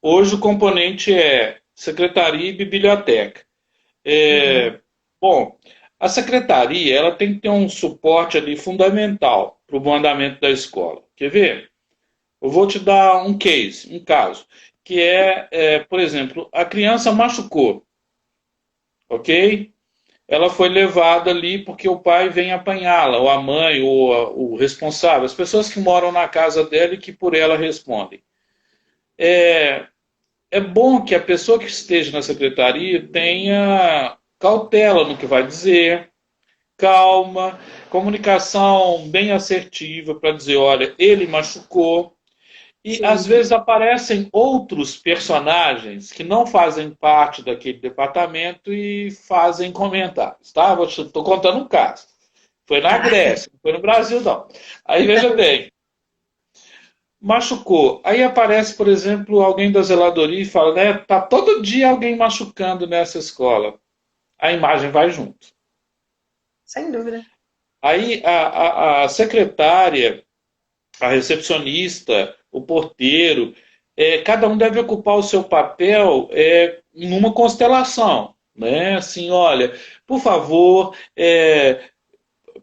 Hoje o componente é secretaria e biblioteca. Uhum. Bom, a secretaria ela tem que ter um suporte ali fundamental para o bom andamento da escola. Quer ver? Eu vou te dar um case, um caso, que por exemplo, a criança machucou, ok? Ela foi levada ali porque o pai vem apanhá-la, ou a mãe, ou o responsável, as pessoas que moram na casa dela e que por ela respondem. É, é bom que a pessoa que esteja na secretaria tenha cautela no que vai dizer, calma, comunicação bem assertiva para dizer, olha, ele machucou. E às Sim. vezes aparecem outros personagens que não fazem parte daquele departamento e fazem comentários, tá? Estou contando um caso. Foi na Tá. Grécia, não foi no Brasil, não. Aí veja bem, machucou. Aí aparece, por exemplo, alguém da zeladoria e fala, né? Tá todo dia alguém machucando nessa escola. A imagem vai junto. Sem dúvida. Aí a secretária, a recepcionista, o porteiro, cada um deve ocupar o seu papel em uma constelação. Né? Assim, olha, por favor,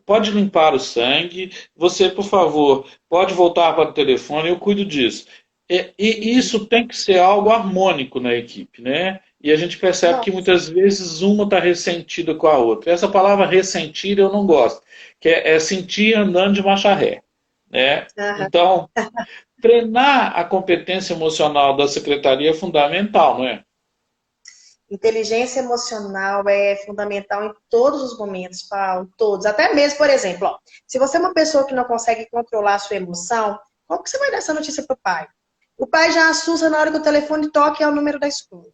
pode limpar o sangue, você, por favor, pode voltar para o telefone, eu cuido disso. E isso tem que ser algo harmônico na equipe, né? E a gente percebe que Nossa. muitas vezes uma está ressentida com a outra. Essa palavra ressentir eu não gosto, que é sentir andando de marcha ré, né? Aham. Então, treinar a competência emocional da secretaria é fundamental, não é? Inteligência emocional é fundamental em todos os momentos, Paulo, todos. Até mesmo, por exemplo, ó, se você é uma pessoa que não consegue controlar a sua emoção, como que você vai dar essa notícia para o pai? O pai já assusta na hora que o telefone toca e é o número da escola.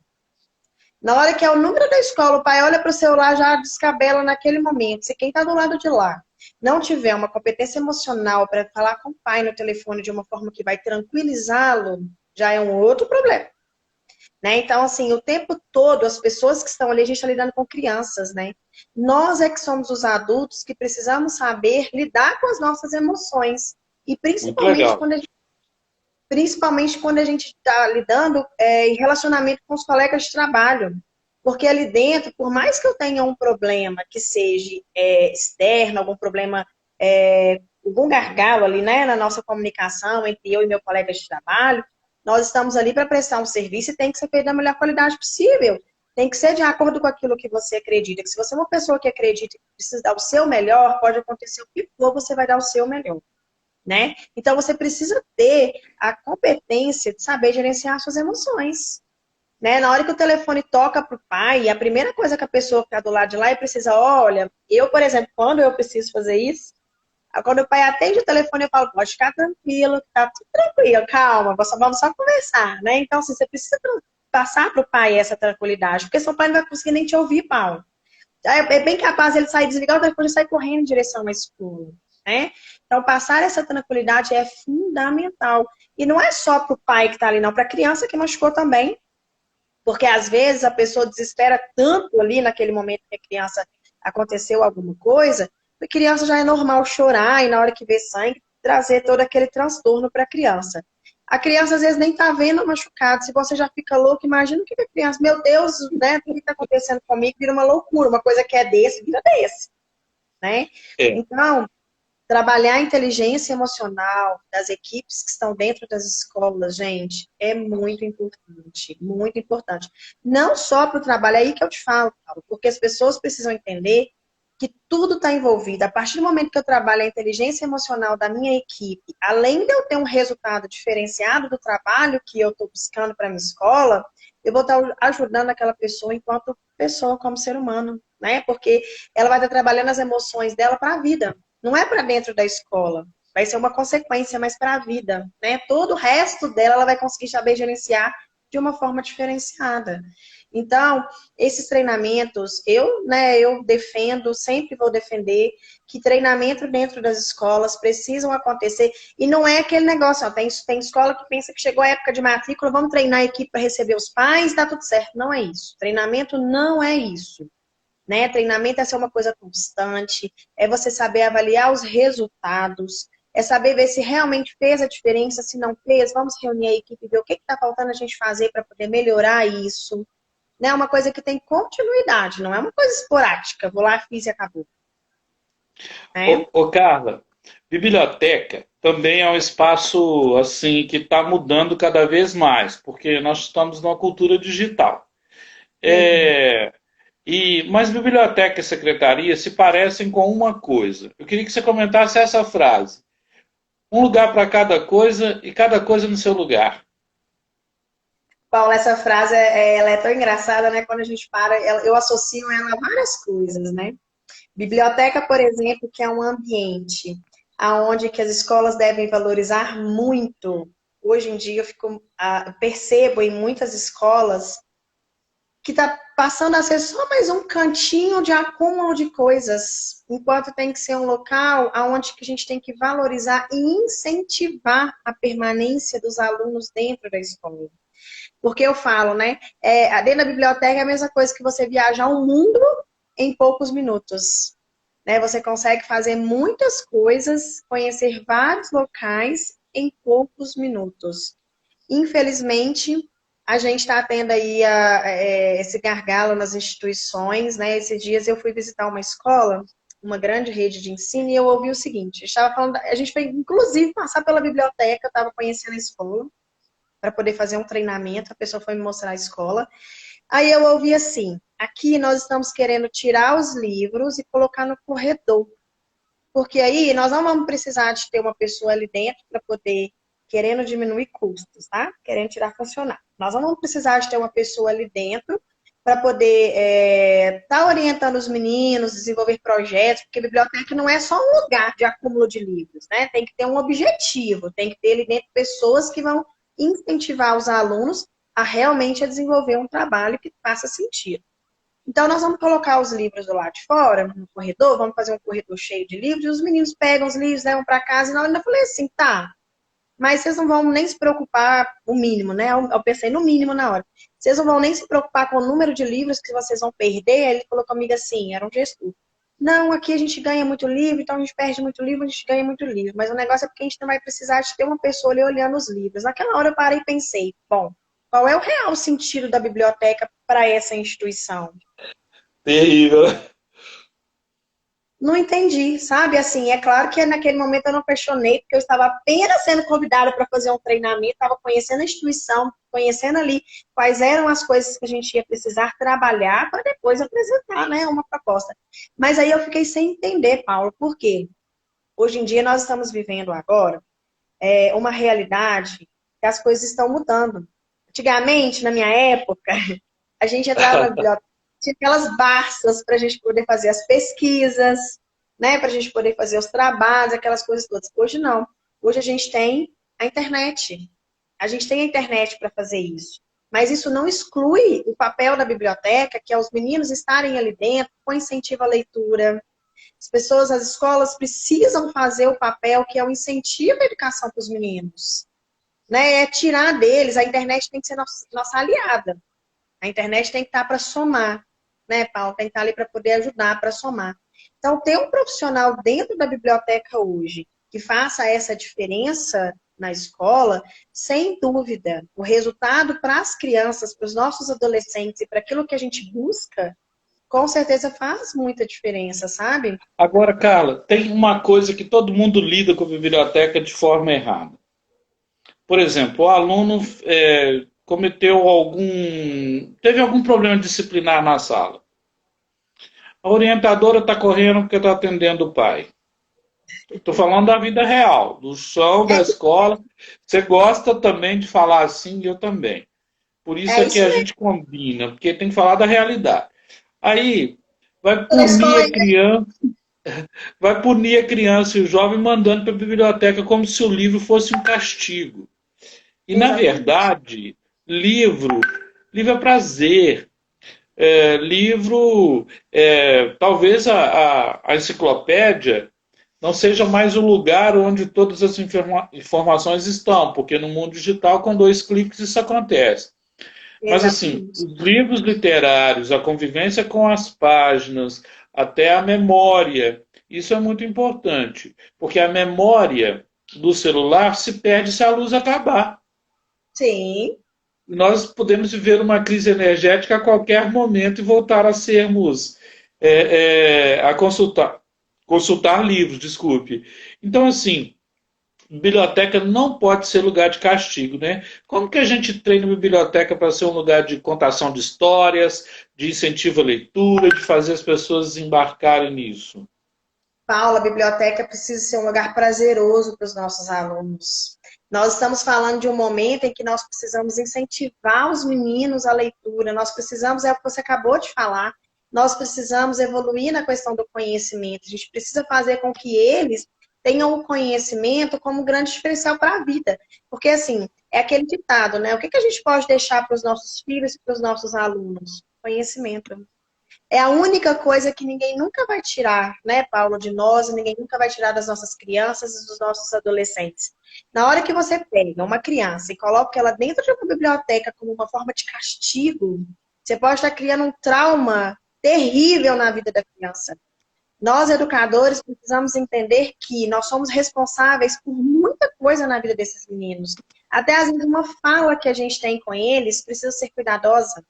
Na hora que é o número da escola, o pai olha para o celular, já descabela naquele momento. Se quem está do lado de lá não tiver uma competência emocional para falar com o pai no telefone de uma forma que vai tranquilizá-lo, já é um outro problema. Né? Então, assim, o tempo todo, as pessoas que estão ali, a gente está lidando com crianças, né? Nós é que somos os adultos que precisamos saber lidar com as nossas emoções. E Muito legal. principalmente quando a gente está lidando em relacionamento com os colegas de trabalho. Porque ali dentro, por mais que eu tenha um problema que seja externo, algum problema, algum gargalo ali, né, na nossa comunicação entre eu e meu colega de trabalho, nós estamos ali para prestar um serviço e tem que ser feito da melhor qualidade possível. Tem que ser de acordo com aquilo que você acredita. Que se você é uma pessoa que acredita que precisa dar o seu melhor, pode acontecer o que for, você vai dar o seu melhor. Né? Então você precisa ter a competência de saber gerenciar suas emoções. Né? Na hora que o telefone toca para o pai, a primeira coisa que a pessoa que está do lado de lá precisa, olha, eu, por exemplo, quando eu preciso fazer isso, quando o pai atende o telefone, eu falo, pode ficar tranquilo, tá tudo tranquilo, calma, vamos só conversar, né? Então, assim, você precisa passar para o pai essa tranquilidade, porque seu pai não vai conseguir nem te ouvir, Paulo. É bem capaz ele sair, desligar o telefone e sair correndo em direção à escola, né? Então, passar essa tranquilidade é fundamental. E não é só para o pai que está ali, não, para a criança que machucou também. Porque às vezes a pessoa desespera tanto ali naquele momento que a criança aconteceu alguma coisa, a criança já é normal chorar e na hora que vê sangue, trazer todo aquele transtorno para a criança. A criança às vezes nem tá vendo machucado. Se você já fica louco, imagina o que a criança, meu Deus, né? O que está acontecendo comigo? Vira uma loucura. Uma coisa que é desse, vira desse, né? É, Então, trabalhar a inteligência emocional das equipes que estão dentro das escolas, gente, é muito importante, muito importante. Não só para o trabalho, é aí que eu te falo, Paulo, porque as pessoas precisam entender que tudo está envolvido. A partir do momento que eu trabalho a inteligência emocional da minha equipe, além de eu ter um resultado diferenciado do trabalho que eu estou buscando para a minha escola, eu vou estar ajudando aquela pessoa enquanto pessoa, como ser humano, né? Porque ela vai estar trabalhando as emoções dela para a vida. Não é para dentro da escola. Vai ser uma consequência, mas para a vida, né? Todo o resto dela ela vai conseguir saber gerenciar de uma forma diferenciada. Então, esses treinamentos, eu defendo, sempre vou defender que treinamento dentro das escolas precisam acontecer. E não é aquele negócio, ó, tem escola que pensa que chegou a época de matrícula, vamos treinar a equipe para receber os pais, dá tudo certo. Não é isso. Treinamento não é isso. Né? Treinamento é ser uma coisa constante, é você saber avaliar os resultados, é saber ver se realmente fez a diferença, se não fez, vamos reunir a equipe e ver o que está faltando a gente fazer para poder melhorar isso. Né? É uma coisa que tem continuidade, não é uma coisa esporádica, vou lá, fiz e acabou. Né? Ô, Carla, biblioteca também é um espaço assim que está mudando cada vez mais, porque nós estamos numa cultura digital. Uhum. Mas biblioteca e secretaria se parecem com uma coisa. Eu queria que você comentasse essa frase. Um lugar para cada coisa e cada coisa no seu lugar. Paula, essa frase ela é tão engraçada, né? Quando a gente para, eu associo ela a várias coisas, né? Biblioteca, por exemplo, que é um ambiente aonde que as escolas devem valorizar muito. Hoje em dia percebo em muitas escolas que está passando a ser só mais um cantinho de acúmulo de coisas, enquanto tem que ser um local aonde que a gente tem que valorizar e incentivar a permanência dos alunos dentro da escola. Porque eu falo, né? Dentro da biblioteca é a mesma coisa que você viajar o mundo em poucos minutos. Né? Você consegue fazer muitas coisas, conhecer vários locais em poucos minutos. Infelizmente, a gente está tendo aí esse gargalo nas instituições, né? Esses dias eu fui visitar uma escola, uma grande rede de ensino, e eu ouvi o seguinte, a gente foi, inclusive, passar pela biblioteca, eu estava conhecendo a escola, para poder fazer um treinamento, a pessoa foi me mostrar a escola. Aí eu ouvi assim, aqui nós estamos querendo tirar os livros e colocar no corredor. Porque aí nós não vamos precisar de ter uma pessoa ali dentro para poder, querendo diminuir custos, tá? Querendo tirar funcionário. Nós não vamos precisar de ter uma pessoa ali dentro para poder estar orientando os meninos, desenvolver projetos, porque a biblioteca não é só um lugar de acúmulo de livros, né? Tem que ter um objetivo, tem que ter ali dentro pessoas que vão incentivar os alunos a realmente desenvolver um trabalho que faça sentido. Então, nós vamos colocar os livros do lado de fora, no corredor, vamos fazer um corredor cheio de livros, e os meninos pegam os livros, levam para casa, e na hora eu ainda falei assim, tá, mas vocês não vão nem se preocupar, o mínimo, né? Eu pensei no mínimo na hora. Vocês não vão nem se preocupar com o número de livros que vocês vão perder. Aí ele falou comigo assim, era um gestor. Não, aqui a gente ganha muito livro, então a gente perde muito livro, a gente ganha muito livro. Mas o negócio é porque a gente não vai precisar de ter uma pessoa ali olhando os livros. Naquela hora eu parei e pensei, bom, qual é o real sentido da biblioteca para essa instituição? Terrível. Não entendi, sabe? Assim, é claro que naquele momento eu não questionei, porque eu estava apenas sendo convidada para fazer um treinamento, estava conhecendo a instituição, conhecendo ali quais eram as coisas que a gente ia precisar trabalhar para depois apresentar, né, uma proposta. Mas aí eu fiquei sem entender, Paulo, por quê? Hoje em dia nós estamos vivendo agora uma realidade que as coisas estão mudando. Antigamente, na minha época, a gente entrava na biblioteca, tinha aquelas barças para a gente poder fazer as pesquisas, né? Para a gente poder fazer os trabalhos, aquelas coisas todas. Hoje não. Hoje a gente tem a internet. A gente tem a internet para fazer isso. Mas isso não exclui o papel da biblioteca, que é os meninos estarem ali dentro, com incentivo à leitura. As pessoas, as escolas precisam fazer o papel que é o incentivo à educação para os meninos. Né? É tirar deles, a internet tem que ser nossa aliada. A internet tem que estar para somar, né, Paulo? Tem que estar ali para poder ajudar, para somar. Então, ter um profissional dentro da biblioteca hoje que faça essa diferença na escola, sem dúvida, o resultado para as crianças, para os nossos adolescentes e para aquilo que a gente busca, com certeza faz muita diferença, sabe? Agora, Carla, tem uma coisa que todo mundo lida com a biblioteca de forma errada. Por exemplo, o aluno teve algum problema disciplinar na sala. A orientadora está correndo porque está atendendo o pai. Estou falando da vida real, do chão da escola. Você gosta também de falar assim, eu também. Por isso É é que isso a mesmo. gente combina, porque tem que falar da realidade. Aí vai Da punir escola a criança, vai punir a criança e o jovem mandando para a biblioteca como se o livro fosse um castigo. E na exatamente. verdade, livro é prazer. Talvez a enciclopédia não seja mais o lugar onde todas as informações estão, porque no mundo digital, com 2 cliques, isso acontece. Mas, assim, Exatamente. os livros literários, a convivência com as páginas, até a memória, Isso é muito importante, porque a memória do celular se perde se a luz acabar. Sim, Nós podemos viver uma crise energética a qualquer momento e voltar a sermos a consultar livros, desculpe. Então, assim, biblioteca não pode ser lugar de castigo, né? Como que a gente treina uma biblioteca para ser um lugar de contação de histórias, de incentivo à leitura, de fazer as pessoas embarcarem nisso? Paula, a biblioteca precisa ser um lugar prazeroso para os nossos alunos. Nós estamos falando de um momento em que nós precisamos incentivar os meninos à leitura, nós precisamos, é o que você acabou de falar, nós precisamos evoluir na questão do conhecimento, a gente precisa fazer com que eles tenham o conhecimento como grande diferencial para a vida. Porque, assim, é aquele ditado, né? O que a gente pode deixar para os nossos filhos e para os nossos alunos? Conhecimento. É a única coisa que ninguém nunca vai tirar, né, Paulo, de nós, e ninguém nunca vai tirar das nossas crianças e dos nossos adolescentes. Na hora que você pega uma criança e coloca ela dentro de uma biblioteca como uma forma de castigo, você pode estar criando um trauma terrível na vida da criança. Nós, educadores, precisamos entender que nós somos responsáveis por muita coisa na vida desses meninos. Até às vezes uma fala que a gente tem com eles precisa ser cuidadosa,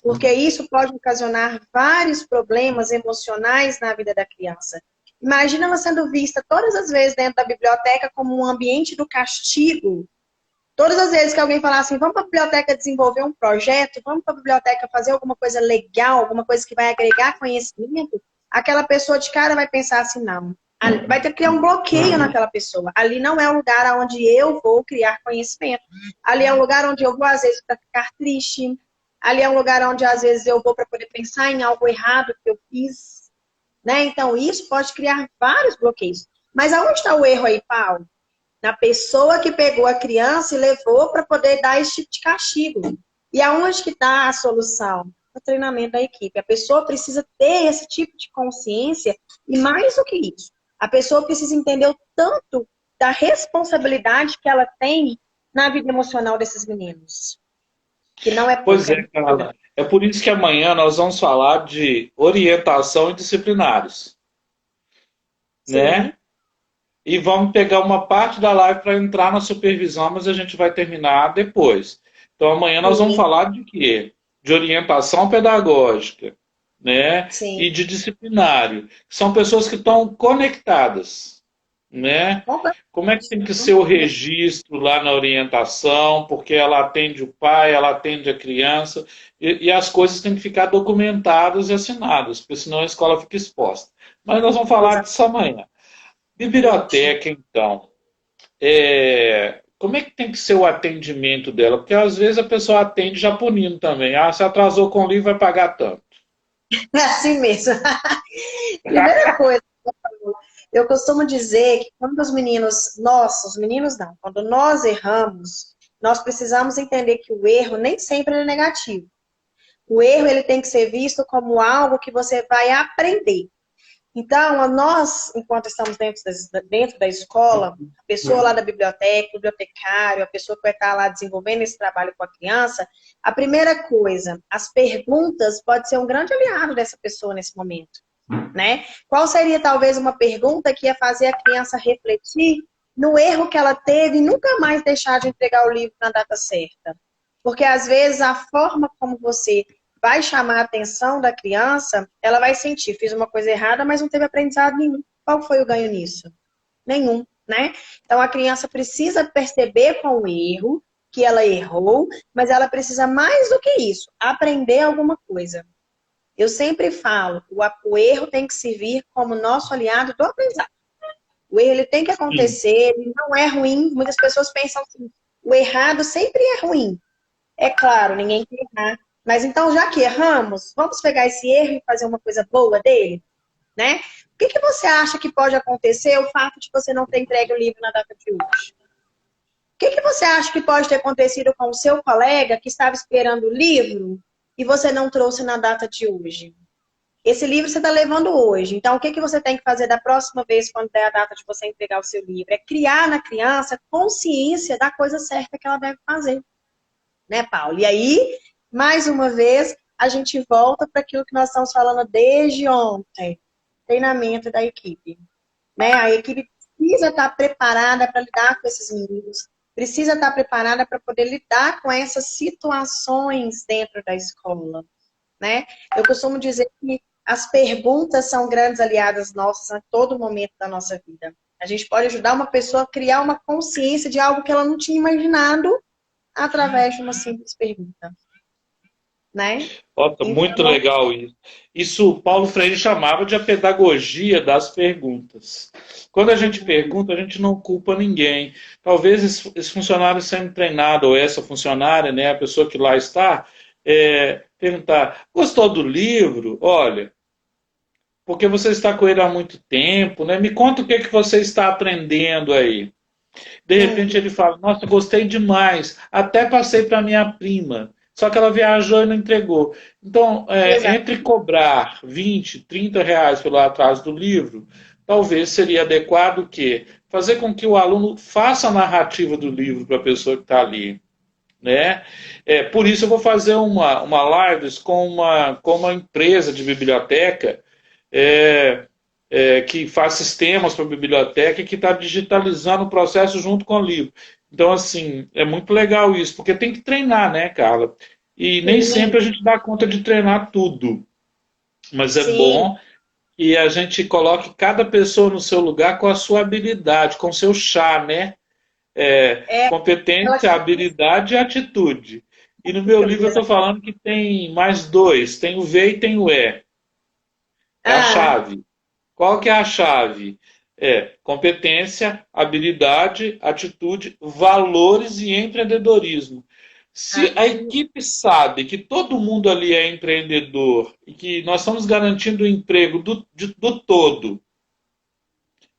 porque isso pode ocasionar vários problemas emocionais na vida da criança. Imagina ela sendo vista todas as vezes dentro da biblioteca como um ambiente do castigo. Todas as vezes que alguém falar assim, vamos para a biblioteca desenvolver um projeto, vamos para a biblioteca fazer alguma coisa legal, alguma coisa que vai agregar conhecimento, aquela pessoa de cara vai pensar assim, não. Vai ter que criar um bloqueio naquela pessoa. Ali não é um lugar onde eu vou criar conhecimento. Ali é um lugar onde eu vou, às vezes, para ficar triste. Ali é um lugar onde, às vezes, eu vou para poder pensar em algo errado que eu fiz. Né? Então, isso pode criar vários bloqueios. Mas aonde está o erro aí, Paulo? Na pessoa que pegou a criança e levou para poder dar esse tipo de castigo. E aonde que está a solução? O treinamento da equipe. A pessoa precisa ter esse tipo de consciência e mais do que isso, a pessoa precisa entender o tanto da responsabilidade que ela tem na vida emocional desses meninos. Que não é Pois pouca. é, Carla. É por isso que amanhã nós vamos falar de orientação e disciplinares, Sim, né? E vamos pegar uma parte da live para entrar na supervisão, mas a gente vai terminar depois. Então amanhã nós vamos sim, falar de quê? De orientação pedagógica, né? sim. E de disciplinário. São pessoas que estão conectadas, né? Como é que tem que ser o registro lá na orientação? Porque ela atende o pai, ela atende a criança, e as coisas têm que ficar documentadas e assinadas, porque senão a escola fica exposta. Mas nós vamos falar disso amanhã. Exatamente. Biblioteca, então, como é que tem que ser o atendimento dela? Porque às vezes a pessoa atende já punindo também. Ah, se atrasou com o livro, vai pagar tanto. É assim mesmo. Primeira coisa, eu costumo dizer que quando os meninos, os meninos não, quando nós erramos, nós precisamos entender que o erro nem sempre é negativo. O erro ele tem que ser visto como algo que você vai aprender. Então, nós, enquanto estamos dentro da escola, a pessoa lá da biblioteca, o bibliotecário, a pessoa que vai estar lá desenvolvendo esse trabalho com a criança, a primeira coisa, as perguntas pode ser um grande aliado dessa pessoa nesse momento, né? Qual seria talvez uma pergunta que ia fazer a criança refletir no erro que ela teve e nunca mais deixar de entregar o livro na data certa? Porque às vezes a forma como você vai chamar a atenção da criança, ela vai sentir, fiz uma coisa errada, mas não teve aprendizado nenhum. Qual foi o ganho nisso? Nenhum, né? Então a criança precisa perceber com o erro que ela errou, mas ela precisa mais do que isso, aprender alguma coisa. Eu sempre falo, o erro tem que servir como nosso aliado do aprendizado. O erro ele tem que Sim. acontecer, ele não é ruim. Muitas pessoas pensam assim, o errado sempre é ruim. É claro, ninguém quer errar. Mas então, já que erramos, vamos pegar esse erro e fazer uma coisa boa dele, né? O que você acha que pode acontecer o fato de você não ter entregue o livro na data de hoje? O que você acha que pode ter acontecido com o seu colega que estava esperando o livro e você não trouxe na data de hoje? Esse livro você está levando hoje. Então, o que você tem que fazer da próxima vez, quando der a data de você entregar o seu livro? É criar na criança consciência da coisa certa que ela deve fazer. Né, Paulo? E aí, mais uma vez, a gente volta para aquilo que nós estamos falando desde ontem. treinamento da equipe. Né? A equipe precisa estar preparada para lidar com esses meninos, precisa estar preparada para poder lidar com essas situações dentro da escola. Né? Eu costumo dizer que as perguntas são grandes aliadas nossas a todo momento da nossa vida. A gente pode ajudar uma pessoa a criar uma consciência de algo que ela não tinha imaginado através de uma simples pergunta. Né? Nossa, muito Então, legal isso. Isso Paulo Freire chamava de a pedagogia das perguntas. Quando a gente pergunta, a gente não culpa ninguém. Talvez esse funcionário sendo treinado, ou essa funcionária, né, a pessoa que lá está, perguntar, gostou do livro? Olha, porque você está com ele há muito tempo, né? Me conta o que, que você está aprendendo aí. De repente ele fala, nossa, gostei demais, até passei para minha prima, só que ela viajou e não entregou. Então, entre cobrar 20, 30 reais pelo atraso do livro, talvez seria adequado o quê? Fazer com que o aluno faça a narrativa do livro para a pessoa que está ali. Né? Por isso eu vou fazer uma live com uma empresa de biblioteca é, que faz sistemas para a biblioteca e que está digitalizando o processo junto com o livro. Então, assim, é muito legal isso, porque tem que treinar, né, Carla? E nem sempre a gente dá conta de treinar tudo. Mas é sim, bom que a gente coloque cada pessoa no seu lugar com a sua habilidade, com o seu chá, né? é ela Competência, habilidade e atitude. E no meu livro eu estou falando que tem mais dois, tem o V e tem o E. É a ah, chave. Qual que é a chave? Competência, habilidade, atitude, valores e empreendedorismo. Se a equipe sabe que todo mundo ali é empreendedor e que nós estamos garantindo o emprego do todo,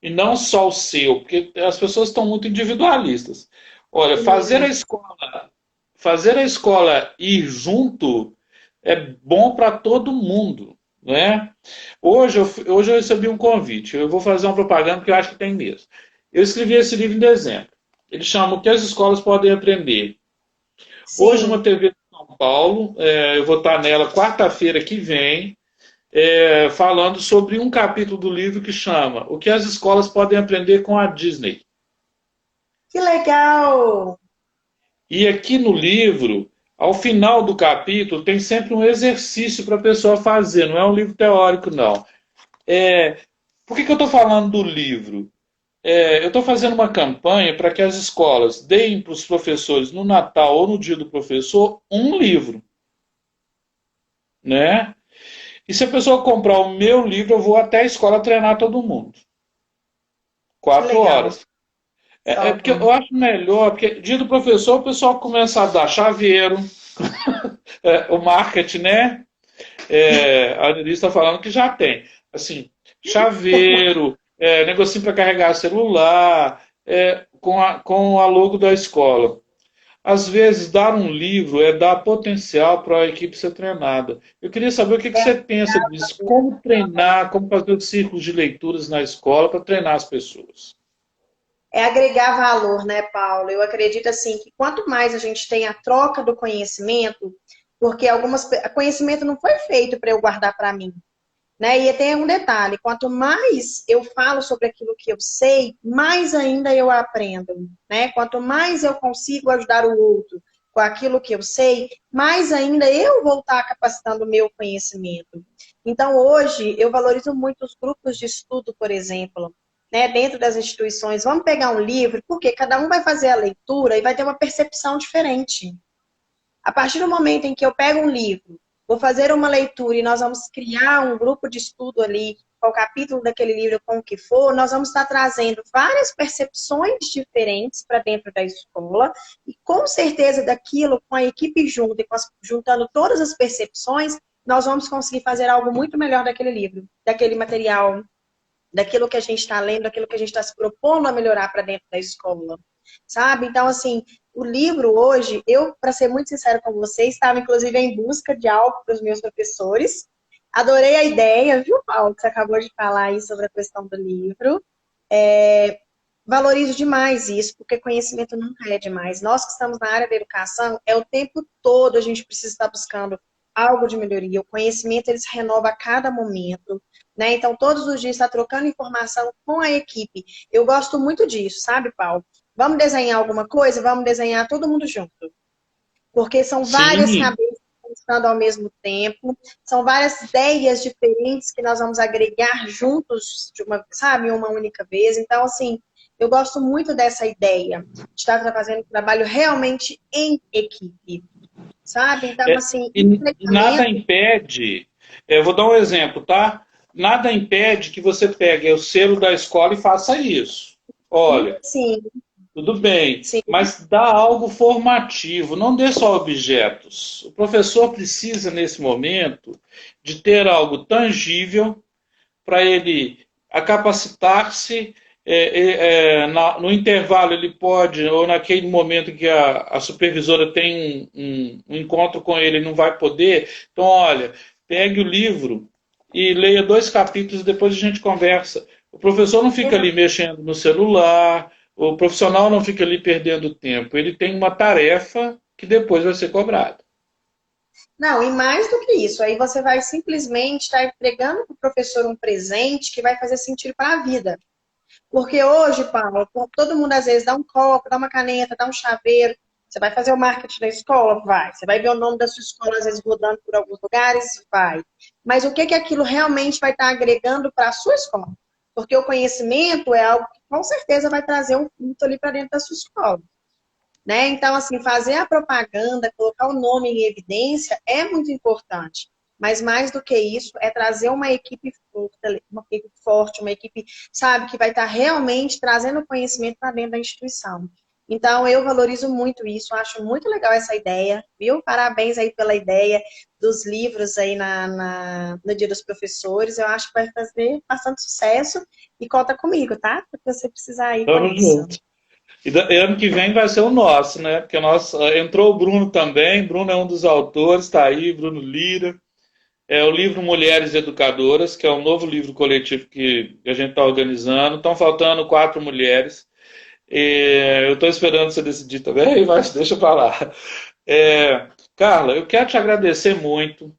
e não só o seu, porque as pessoas estão muito individualistas. Olha, fazer a escola ir junto é bom para todo mundo, né? Hoje eu recebi um convite. Eu vou fazer uma propaganda que eu acho que tem mesmo. Eu escrevi esse livro em dezembro. Ele chama O que as escolas podem aprender. Hoje, uma sim, TV de São Paulo, eu vou estar nela quarta-feira que vem, falando sobre um capítulo do livro que chama O que as escolas podem aprender com a Disney. que legal! E aqui no livro, ao final do capítulo, tem sempre um exercício para a pessoa fazer, não é um livro teórico, não. Por que eu estou falando do livro? Eu estou fazendo uma campanha para que as escolas deem para os professores no Natal ou no dia do professor um livro, né? E se a pessoa comprar o meu livro, eu vou até a escola treinar todo mundo. Que Quatro legal. horas. Top. Porque eu acho melhor, porque dia do professor o pessoal começa a dar chaveiro, o marketing, né? A Annelise está falando que já tem. Assim, chaveiro, negocinho para carregar celular, com a logo da escola. Às vezes, dar um livro é dar potencial para a equipe ser treinada. Eu queria saber o que É, você pensa disso. Como treinar, como fazer os círculos de leituras na escola para treinar as pessoas. é agregar valor, né, Paulo? Eu acredito assim que quanto mais a gente tem a troca do conhecimento, porque conhecimento não foi feito para eu guardar para mim, né? E tem um detalhe, quanto mais eu falo sobre aquilo que eu sei, mais ainda eu aprendo, né? Quanto mais eu consigo ajudar o outro com aquilo que eu sei, mais ainda eu vou estar capacitando o meu conhecimento. Então, hoje, eu valorizo muito os grupos de estudo, por exemplo, né? Dentro das instituições. Vamos pegar um livro, porque cada um vai fazer a leitura e vai ter uma percepção diferente. A partir do momento em que eu pego um livro, vou fazer uma leitura e nós vamos criar um grupo de estudo ali, com o capítulo daquele livro, com o que for, nós vamos estar trazendo várias percepções diferentes para dentro da escola e com certeza daquilo, com a equipe junto e juntando todas as percepções, nós vamos conseguir fazer algo muito melhor daquele livro, daquele material, daquilo que a gente está lendo, daquilo que a gente está se propondo a melhorar para dentro da escola, sabe? Então, assim, o livro hoje, eu, para ser muito sincero com você, estava inclusive em busca de algo para os meus professores. Adorei a ideia, viu, Paulo, que você acabou de falar aí sobre a questão do livro. Valorizo demais isso, porque conhecimento nunca é demais. Nós que estamos na área da educação, é o tempo todo a gente precisa estar buscando algo de melhoria. O conhecimento, ele se renova a cada momento. né? Então, todos os dias está trocando informação com a equipe. Eu gosto muito disso, sabe, Paulo? Vamos desenhar alguma coisa? Vamos desenhar todo mundo junto. Porque são várias Sim, cabeças pensando ao mesmo tempo, são várias ideias diferentes que nós vamos agregar juntos, de uma, sabe, uma única vez. Então, assim, eu gosto muito dessa ideia de estar fazendo um trabalho realmente em equipe, sabe? Então, é, assim, e nada impede, eu vou dar um exemplo, tá? Nada impede que você pegue o selo da escola e faça isso. Olha, sim, tudo bem, sim. mas dá algo formativo, não dê só objetos. O professor precisa, nesse momento, de ter algo tangível para ele a capacitar-se. No intervalo, ele pode, ou naquele momento que a supervisora tem um encontro com ele, não vai poder. Então, olha, pegue o livro e leia 2 capítulos e depois a gente conversa. O professor não fica ali mexendo no celular, o profissional não fica ali perdendo tempo. Ele tem uma tarefa que depois vai ser cobrada. Não, e mais do que isso, aí você vai simplesmente estar entregando para o professor um presente que vai fazer sentido para a vida. Porque hoje, Paulo, todo mundo às vezes dá um copo, dá uma caneta, dá um chaveiro. Você vai fazer o marketing da escola? Vai. Você vai ver o nome da sua escola, às vezes, rodando por alguns lugares? Vai. Mas o que que aquilo realmente vai estar agregando para a sua escola? Porque o conhecimento é algo que com certeza vai trazer um fruto ali para dentro da sua escola. Né? Então, assim, fazer a propaganda, colocar o nome em evidência é muito importante. Mas mais do que isso, é trazer uma equipe forte, uma equipe, sabe, que vai estar realmente trazendo conhecimento para dentro da instituição. Então, eu valorizo muito isso, acho muito legal essa ideia, viu? Parabéns aí pela ideia dos livros aí no Dia dos Professores. Eu acho que vai fazer bastante sucesso e conta comigo, tá? Se você precisar ir com Tamo isso. junto. E ano que vem vai ser o nosso, né? Porque entrou o Bruno também. Bruno é um dos autores, está aí, Bruno Lira. É o livro Mulheres Educadoras, que é um novo livro coletivo que a gente está organizando. Estão faltando 4 mulheres. Eu estou esperando você decidir também, mas deixa para lá. Carla, eu quero te agradecer muito.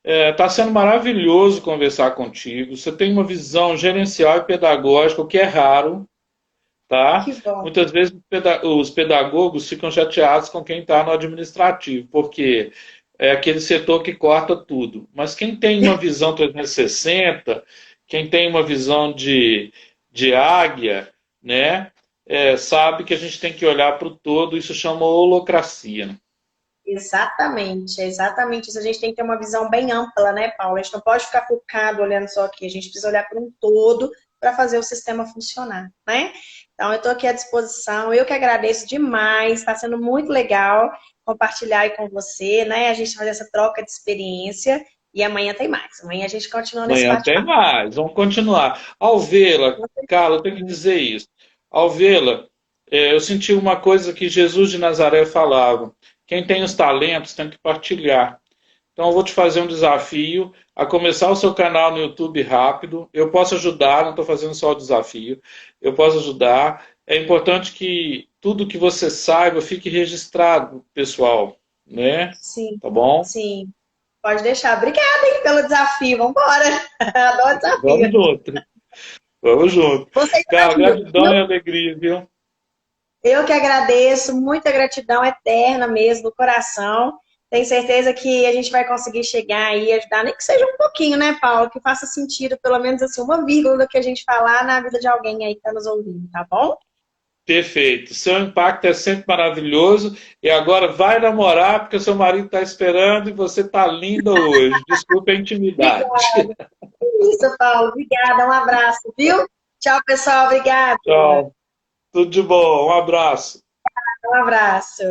Está sendo maravilhoso conversar contigo. Você tem uma visão gerencial e pedagógica, o que é raro, tá? Que bom. Muitas vezes os pedagogos ficam chateados com quem está no administrativo, porque é aquele setor que corta tudo. Mas quem tem uma visão 360, quem tem uma visão de águia, né, sabe que a gente tem que olhar para o todo, isso chama holacracia. Né? Exatamente, é exatamente isso. A gente tem que ter uma visão bem ampla, né, Paulo? A gente não pode ficar focado olhando só aqui, a gente precisa olhar para um todo para fazer o sistema funcionar, né? Então, eu estou aqui à disposição, eu que agradeço demais, está sendo muito legal compartilhar aí com você, né? A gente fazer essa troca de experiência e amanhã tem mais. Amanhã a gente continua nesse Amanhã tem bate-papo. mais, vamos continuar. Ao vê-la, Carla, eu tenho que dizer isso. Ao vê-la, eu senti uma coisa que Jesus de Nazaré falava: quem tem os talentos tem que partilhar. Então, eu vou te fazer um desafio a começar o seu canal no YouTube rápido. Eu posso ajudar, não estou fazendo só o desafio. Eu posso ajudar. É importante que tudo que você saiba fique registrado, pessoal, né? Sim, Tá bom? sim. Pode deixar. Obrigada, hein, pelo desafio. Vamos embora. Adoro Vamos desafio. junto. Vamos junto. Vocês Cara, também, gratidão viu? e alegria, viu? Eu que agradeço, muita gratidão eterna mesmo, do coração. Tenho certeza que a gente vai conseguir chegar aí e ajudar, nem que seja um pouquinho, né, Paulo? Que faça sentido, pelo menos assim, uma vírgula do que a gente falar na vida de alguém aí que está nos ouvindo, tá bom? Perfeito. Seu impacto é sempre maravilhoso. E agora vai namorar, porque seu marido está esperando e você está linda hoje. Desculpa a intimidade. Obrigada. Isso, Paulo. Obrigada. Um abraço, viu? Tchau, pessoal. Obrigada. Tchau. Tudo de bom. Um abraço. Um abraço.